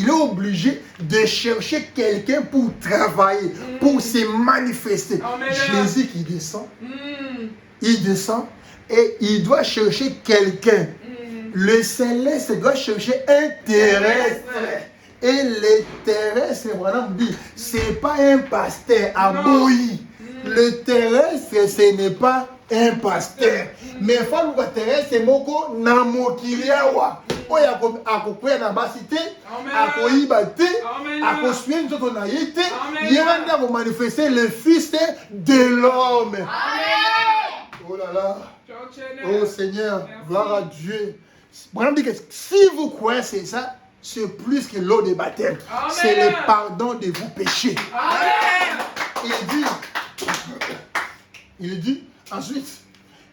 est obligé de chercher quelqu'un pour travailler, pour se manifester. Amen. Jésus qui descend, il descend et il doit chercher quelqu'un. Le céleste doit chercher un terrestre. Et les terrestres, voilà, dit, c'est pas un pasteur à bouillir. Le terrestre, ce n'est pas un pasteur. Mais il faut que terrestre, c'est moko na mokiliawa. Oya akokwea na basité, akoyibate, akosuye nzoto na yite, yenda ko manifester le Fils de l'homme. Oh là là. Oh Seigneur, gloire à Dieu. Bon, on dit que si vous croyez c'est ça, c'est plus que l'eau de baptême. C'est le pardon de vos péchés. Amen. Il dit, ensuite,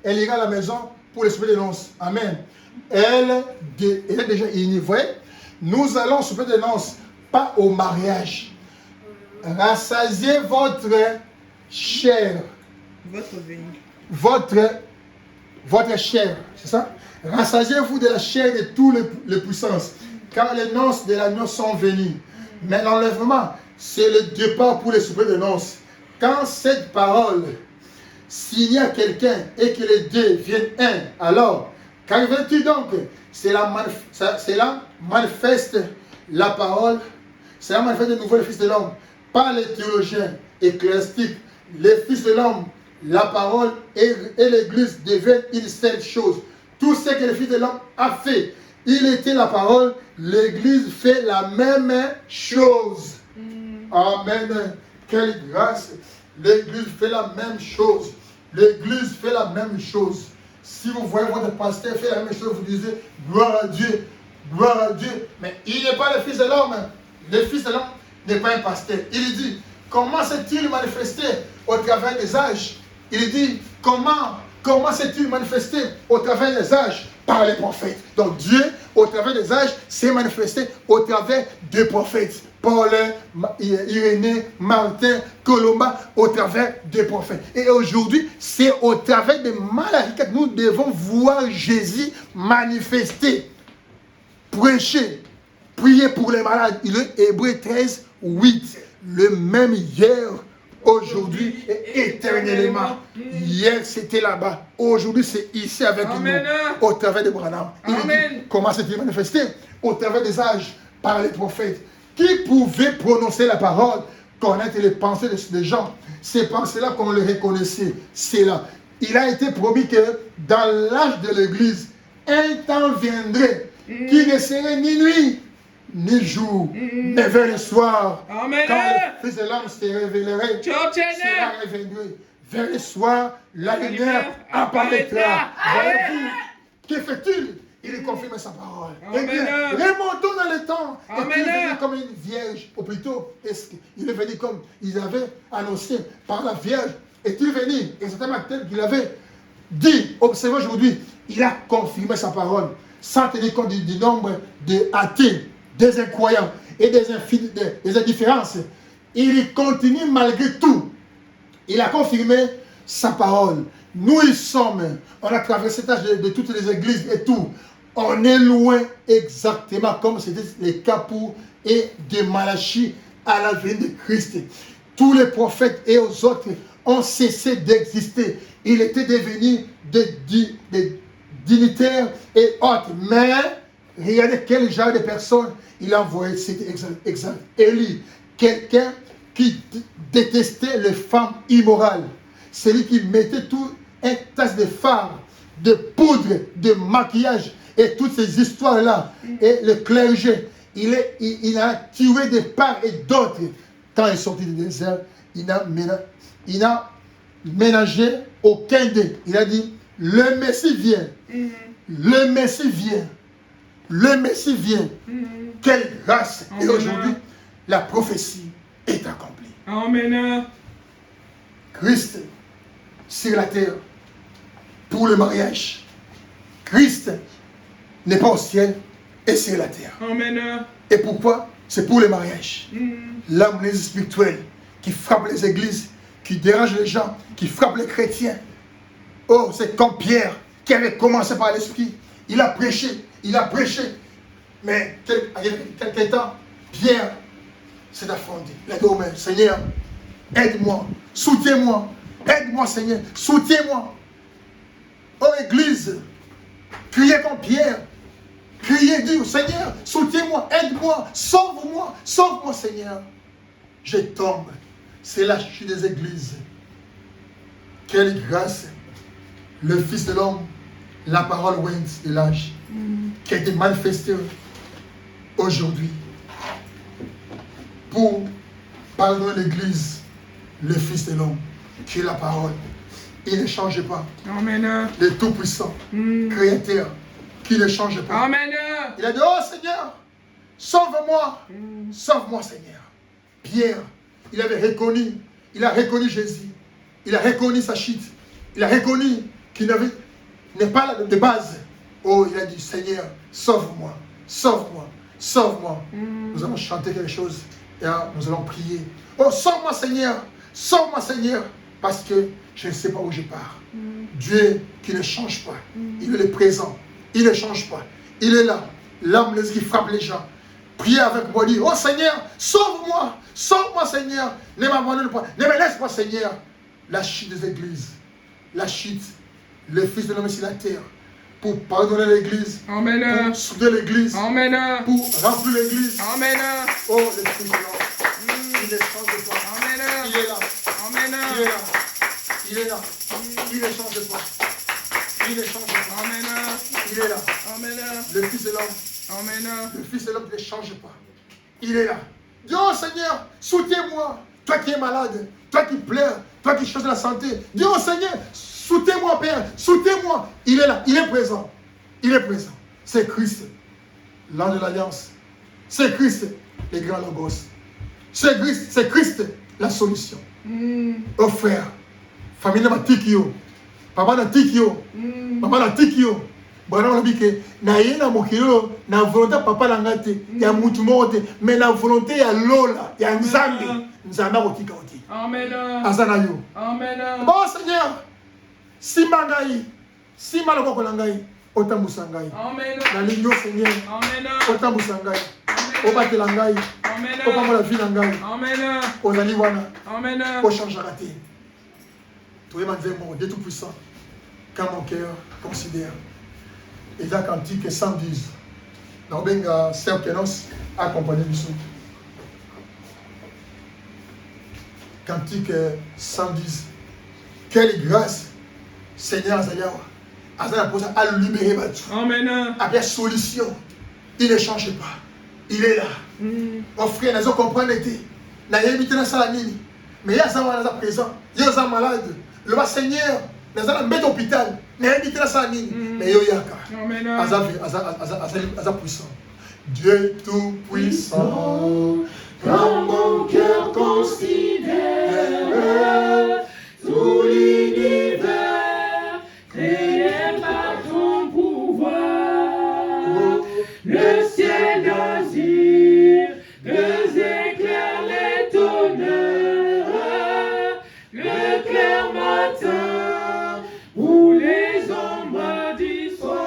elle ira à la maison pour le souper de noces. Amen. Elle est déjà unie. Nous allons au souper de noces, pas au mariage. Rassasiez votre chair. Votre veine. Votre votre chair. C'est ça? Rassasiez-vous de la chair de toutes les puissances, car les noces de la noce sont venues. Mais l'enlèvement, c'est le départ pour les soupers de noces. Quand cette parole signe à quelqu'un et que les deux viennent un, alors, qu'arrive-t-il donc? C'est la manifeste la parole, c'est la manifeste de nouveau le Fils de l'homme, pas les théologiens ecclésiastiques. Les Fils de l'homme, la parole et l'Église deviennent une seule chose. Tout ce que le Fils de l'homme a fait, il était la parole, l'Église fait la même chose. Amen. Quelle grâce. L'Église fait la même chose. L'Église fait la même chose. Si vous voyez votre pasteur faire la même chose, vous disiez gloire à Dieu, gloire à Dieu. Mais il n'est pas le Fils de l'homme. Le Fils de l'homme n'est pas un pasteur. Il dit, comment s'est-il manifesté au travers des âges? Il dit, comment s'est-il manifesté au travers des âges? Par les prophètes. Donc Dieu, au travers des âges, s'est manifesté au travers des prophètes. Paul, Irénée, Martin, Colomba, au travers des prophètes. Et aujourd'hui, c'est au travers des maladies que nous devons voir Jésus manifester, prêcher, prier pour les malades. Il est Hébreux 13, 8. Le même hier, aujourd'hui et éternellement. Hier, c'était là-bas. Aujourd'hui, c'est ici avec Amen. nous, au travers de Branham. Il dit, comment s'est-il manifesté? Au travers des âges, par les prophètes. Qui pouvait prononcer la parole, connaître les pensées des gens? Ces pensées-là qu'on les reconnaissait, c'est là. Il a été promis que dans l'âge de l'Église, un temps viendrait qui ne serait ni nuit, ni jour, mais vers le soir. Amen. Quand le Fils de l'homme se révélerait, sera révélé. Vers le soir, la lumière apparaîtra. Voyez-vous, que fait-il? Il confirme sa parole. Amen. Eh bien, remontons dans le temps. Amen. Il est venu comme une vierge, ou plutôt, il est venu comme ils avaient annoncé par la vierge. Est-il venu exactement tel qu'il avait dit? Observez aujourd'hui, il a confirmé sa parole, sans tenir compte du nombre d'athées, des incroyants et des indifférences. Il continue malgré tout. Il a confirmé sa parole. Nous y sommes. On a traversé cet âge de toutes les églises et tout. On est loin exactement comme c'était le cas pour et de Malachie à la venue de Christ. Tous les prophètes et aux autres ont cessé d'exister. Il était devenu des dignitaires et autres. Mais regardez quel genre de personne il a envoyé. C'était exact. Élie, quelqu'un qui détestait les femmes immorales. Celui qui mettait tout un tas de fards, de poudre, de maquillage et toutes ces histoires-là. Et le clergé, il a tué de part et d'autre. Quand il est sorti du désert, il n'a ménagé aucun d'eux. Il a dit, le Messie vient. Le Messie vient. Le Messie vient. Quelle grâce. Et aujourd'hui, la prophétie est accomplie. Amen. Christ sur la terre pour le mariage. Christ n'est pas au ciel et sur la terre. Amen. Et pourquoi? C'est pour le mariage. L'amnésie spirituelle qui frappe les églises, qui dérange les gens, qui frappe les chrétiens. Oh, c'est comme Pierre qui avait commencé par l'esprit. Il a prêché. Mais quelques temps, Pierre s'est affronté. Il a dit, oh, mais Seigneur, aide-moi, soutiens-moi, aide-moi Seigneur, soutiens-moi. Oh Église, criez comme Pierre, criez Dieu, Seigneur, soutiens-moi, aide-moi, sauve-moi Seigneur. Je tombe, c'est la chute des églises. Quelle grâce, le Fils de l'homme, la parole de l'âge, qui a été manifestée aujourd'hui pour pardonner l'Église, le Fils de l'homme, qui est la parole. Il ne change pas. Amen. Le Tout-Puissant, Créateur, qui ne change pas. Amen. Il a dit, oh Seigneur, sauve-moi. Sauve-moi Seigneur. Pierre, il a reconnu Jésus. Il a reconnu sa chute. Il a reconnu qu'il n'est pas là de base. Oh, il a dit, Seigneur, sauve-moi. Sauve-moi. Sauve-moi. Nous allons chanter quelque chose et nous allons prier. Oh, sauve-moi Seigneur. Sauve-moi Seigneur. parce que je ne sais pas où je pars. Dieu qui ne change pas. Il est le présent. Il ne change pas. Il est là. L'âme qui frappe les gens. Priez avec moi, dit, oh Seigneur, sauve-moi. Sauve-moi Seigneur. Ne m'abandonne pas. Ne me laisse pas Seigneur. La chute des églises. La chute. Le Fils de l'homme sur la terre. Pour pardonner l'église. Amen. Pour souder l'église. Amen. Pour remplir l'église. Amen. Oh, l'Esprit de l'homme. Il ne change pas. Amen. Il est là. Amen. Il est là. Il est là. Il ne change pas. Il ne change pas. Amen. Il est là. Amen. Le Fils de l'homme. Amen. Le Fils de l'homme ne change pas. Il est là. Dis, oh Seigneur, soutiens-moi. Toi qui es malade, toi qui pleures, toi qui cherches la santé. Dis, oh Seigneur, soutiens-moi, Père. Soutiens-moi. Il est là. Il est présent. Il est présent. C'est Christ, l'ange de l'alliance. C'est Christ, le grand logos. C'est Christ, la solution. Oh frère, famille na tikio, papa na tikio, maman na tikio. Bon, on a dit que na yena mokilo na volonté papa na ngate ya mutu mote, mais na volonté ya lola ya nzambe, nzamba kotika oti. Amen. Azana yo. Amen. Bon Seigneur, simba ngai, simba na koko na ngai, otambusa ngai. Amen. Na lingo Seigneur, Amen. otambusa ngai. Obatela ngai. Amen. Okamwa la vie na ngai. Amen. Ozali wana. Amen. Ochangera te. Toi mon Dieu tout-puissant, quand mon cœur considère. Et là, cantique 110. Dans Benga, Serkenos, accompagné du son. Cantique 110. Quelle grâce, Seigneur Azayawa. Azayawa pour ça, à libérer Batu. Amen. Avec solution. Il ne change pas. Il est là. Mon frère, nous comprenons l'été. Nous avons évité la salamine. Mais il y a un présent. Il y a un malade. Le Seigneur, nous avons un hôpital. Nous avons évité la salamine. Mais il y a un Amen. Aza puissant. Dieu tout puissant. Quand mon cœur considère tout l'univers créé par ton pouvoir, Le ciel d'azur, deux éclairs les tonnerres, le clair matin, où les ombres du soir,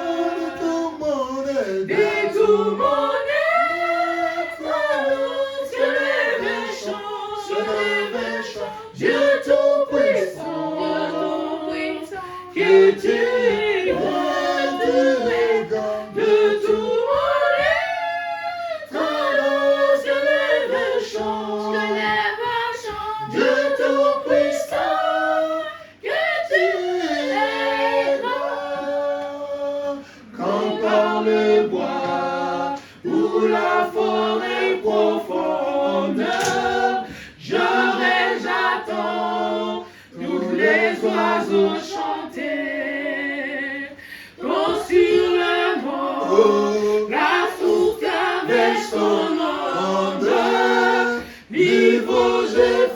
et tout mon être, se lève et chante, Dieu tout-puissant, que tu es grand, de tout mon être, se lève et chante, Dieu tout-puissant, que tu es grand. Quand par le bois ou la forêt profonde, j'attends tous les oiseaux chanter. Quand sur le mont, la source avec son onde, vive aux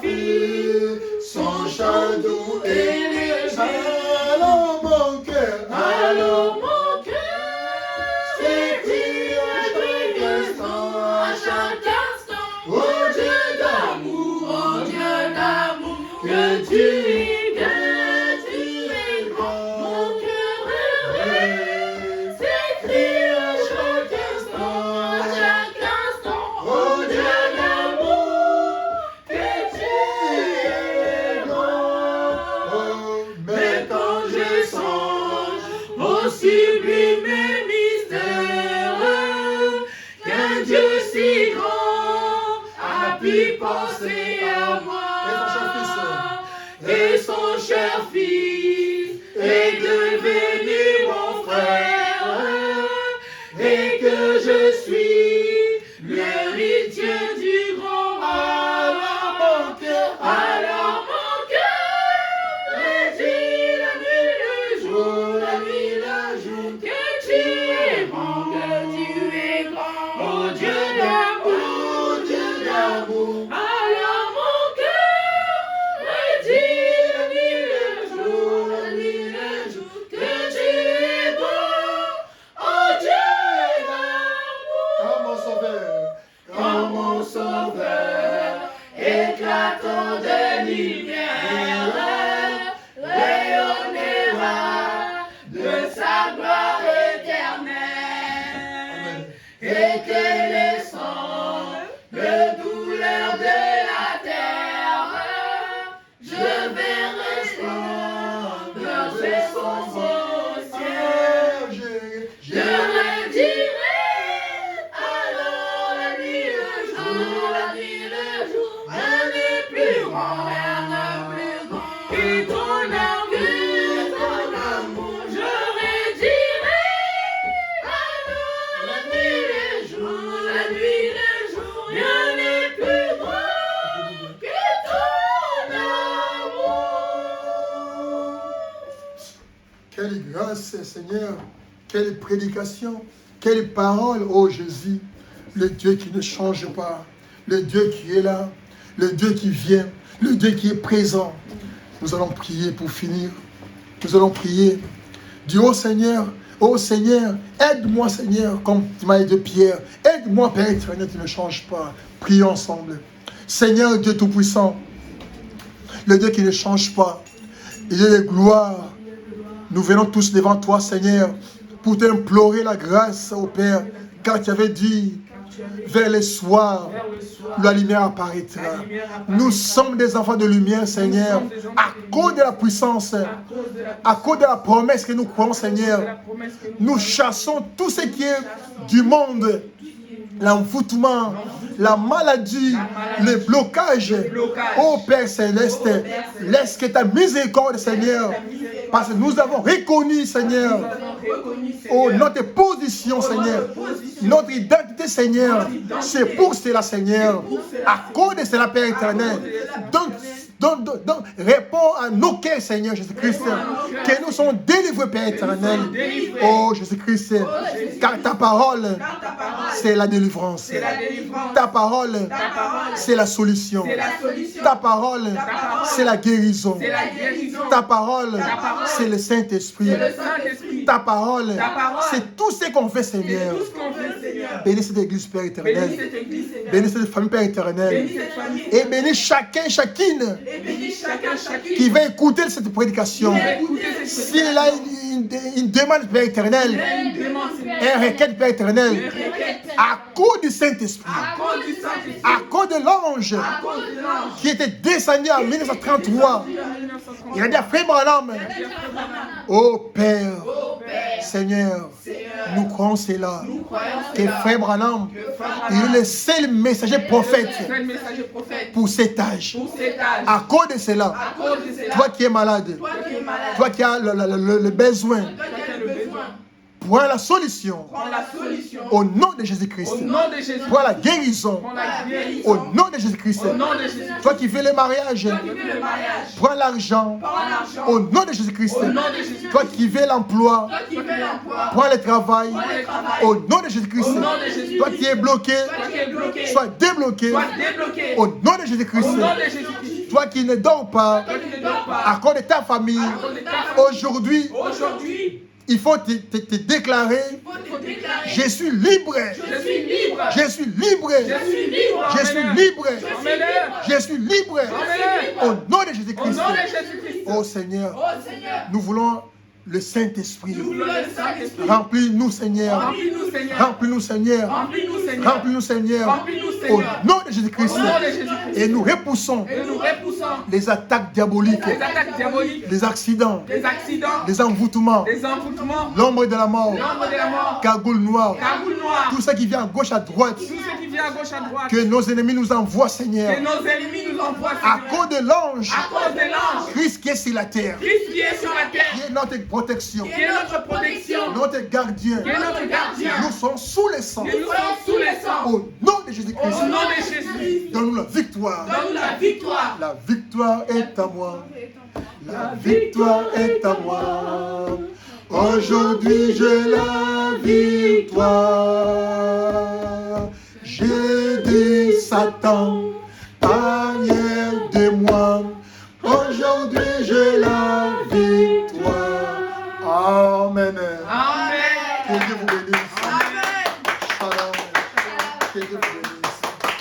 filles, son chant doux et léger. Alors mon cœur, Alors mon cœur s'étire à chaque instant. Oh Dieu d'amour, que tu es grand. Mon cœur heureux s'écrie à chaque instant. Oh Dieu d'amour, que tu es grand. Mais quand je songe au sublime mystère qu'un Dieu si grand a pu penser à moi et son cher fils est devenu mon frère et que je suis l'héritier du grand. Alors mon cœur redit la nuit le jour, que tu es grand, oh Dieu d'amour. Alors mon cœur redit la nuit le jour, que tu es bon, oh Dieu d'amour. Quelle grâce, Seigneur. Quelle prédication. Quelle parole, ô Jésus. Le Dieu qui ne change pas. Le Dieu qui est là. Le Dieu qui vient. Le Dieu qui est présent. Nous allons prier pour finir. Nous allons prier. Dis, ô Seigneur, aide-moi, Seigneur, comme tu m'as aidé Pierre. Aide-moi, Père éternel, qui ne change pas. Prions ensemble. Seigneur, Dieu Tout-Puissant, le Dieu qui ne change pas, le Dieu de gloire, nous venons tous devant toi, Seigneur, pour t'implorer la grâce, ô Père, car tu avais dit, vers le soir, la lumière apparaîtra. Nous sommes des enfants de lumière, Seigneur, à cause de la puissance, à cause de la promesse que nous croyons, Seigneur. Nous chassons tout ce qui est du monde, l'envoûtement, la maladie, le blocage. Ô Père Céleste, laisse que ta miséricorde, Seigneur, parce que nous avons reconnu, Seigneur, oh, notre position, Seigneur, notre identité, Seigneur, c'est pour cela, Seigneur, à cause de cela, Père éternel. Donc, réponds à nos cœurs, Seigneur Jésus-Christ, que nous sommes délivrés, Père éternel. Oh Jésus-Christ, car ta parole, c'est la délivrance. Ta parole, c'est la solution. Ta parole, c'est la guérison. Ta parole, c'est le Saint-Esprit. Ta parole, c'est tout ce qu'on fait, Seigneur. Bénis cette église, Père éternel. Bénis cette famille, Père éternel. Et bénis chacun, chacune qui va écouter cette prédication. S'il a une demande, Père éternel, une requête, Père éternel, à cause du Saint-Esprit, à cause de l'ange qui était descendu en 1933, il a dit à Frère Branham, ô Père, Seigneur, nous croyons cela, que Frère Branham est le seul messager prophète pour cet âge. À cause de cela, toi qui es malade, toi qui as le besoin, prends la solution au nom de Jésus-Christ. Prends la guérison au nom de Jésus-Christ. Toi qui veux le mariage, prends l'argent au nom de Jésus-Christ. Toi qui veux l'emploi, prends le travail au nom de Jésus-Christ. Toi qui es bloqué, sois débloqué au nom de Jésus-Christ. Toi qui ne dors pas à cause de ta famille, aujourd'hui, il faut te déclarer, je suis libre, je suis libre, je suis libre, je suis libre, au nom de Jésus-Christ. Oh Seigneur, nous voulons le Saint-Esprit. Remplis-nous, Seigneur. Remplis-nous, Seigneur. Remplis-nous, Seigneur. Au nom de Jésus-Christ. Et nous repoussons les attaques diaboliques, les accidents, les envoûtements, l'ombre de la mort, cagoule noire, tout ce qui vient à gauche, à droite, que nos ennemis nous envoient, Seigneur, à cause de l'ange, Christ qui est sur la terre, qui est notre protection, notre gardien. Nous sommes sous le sang. Au nom de Jésus-Christ, donne-nous la victoire. La victoire est à moi. La victoire est à moi. Aujourd'hui j'ai la victoire. J'ai dit Satan, arrière de moi. Aujourd'hui j'ai la victoire. Amen. Amen. Que Dieu vous bénisse. Shalom. Que Dieu vous bénisse.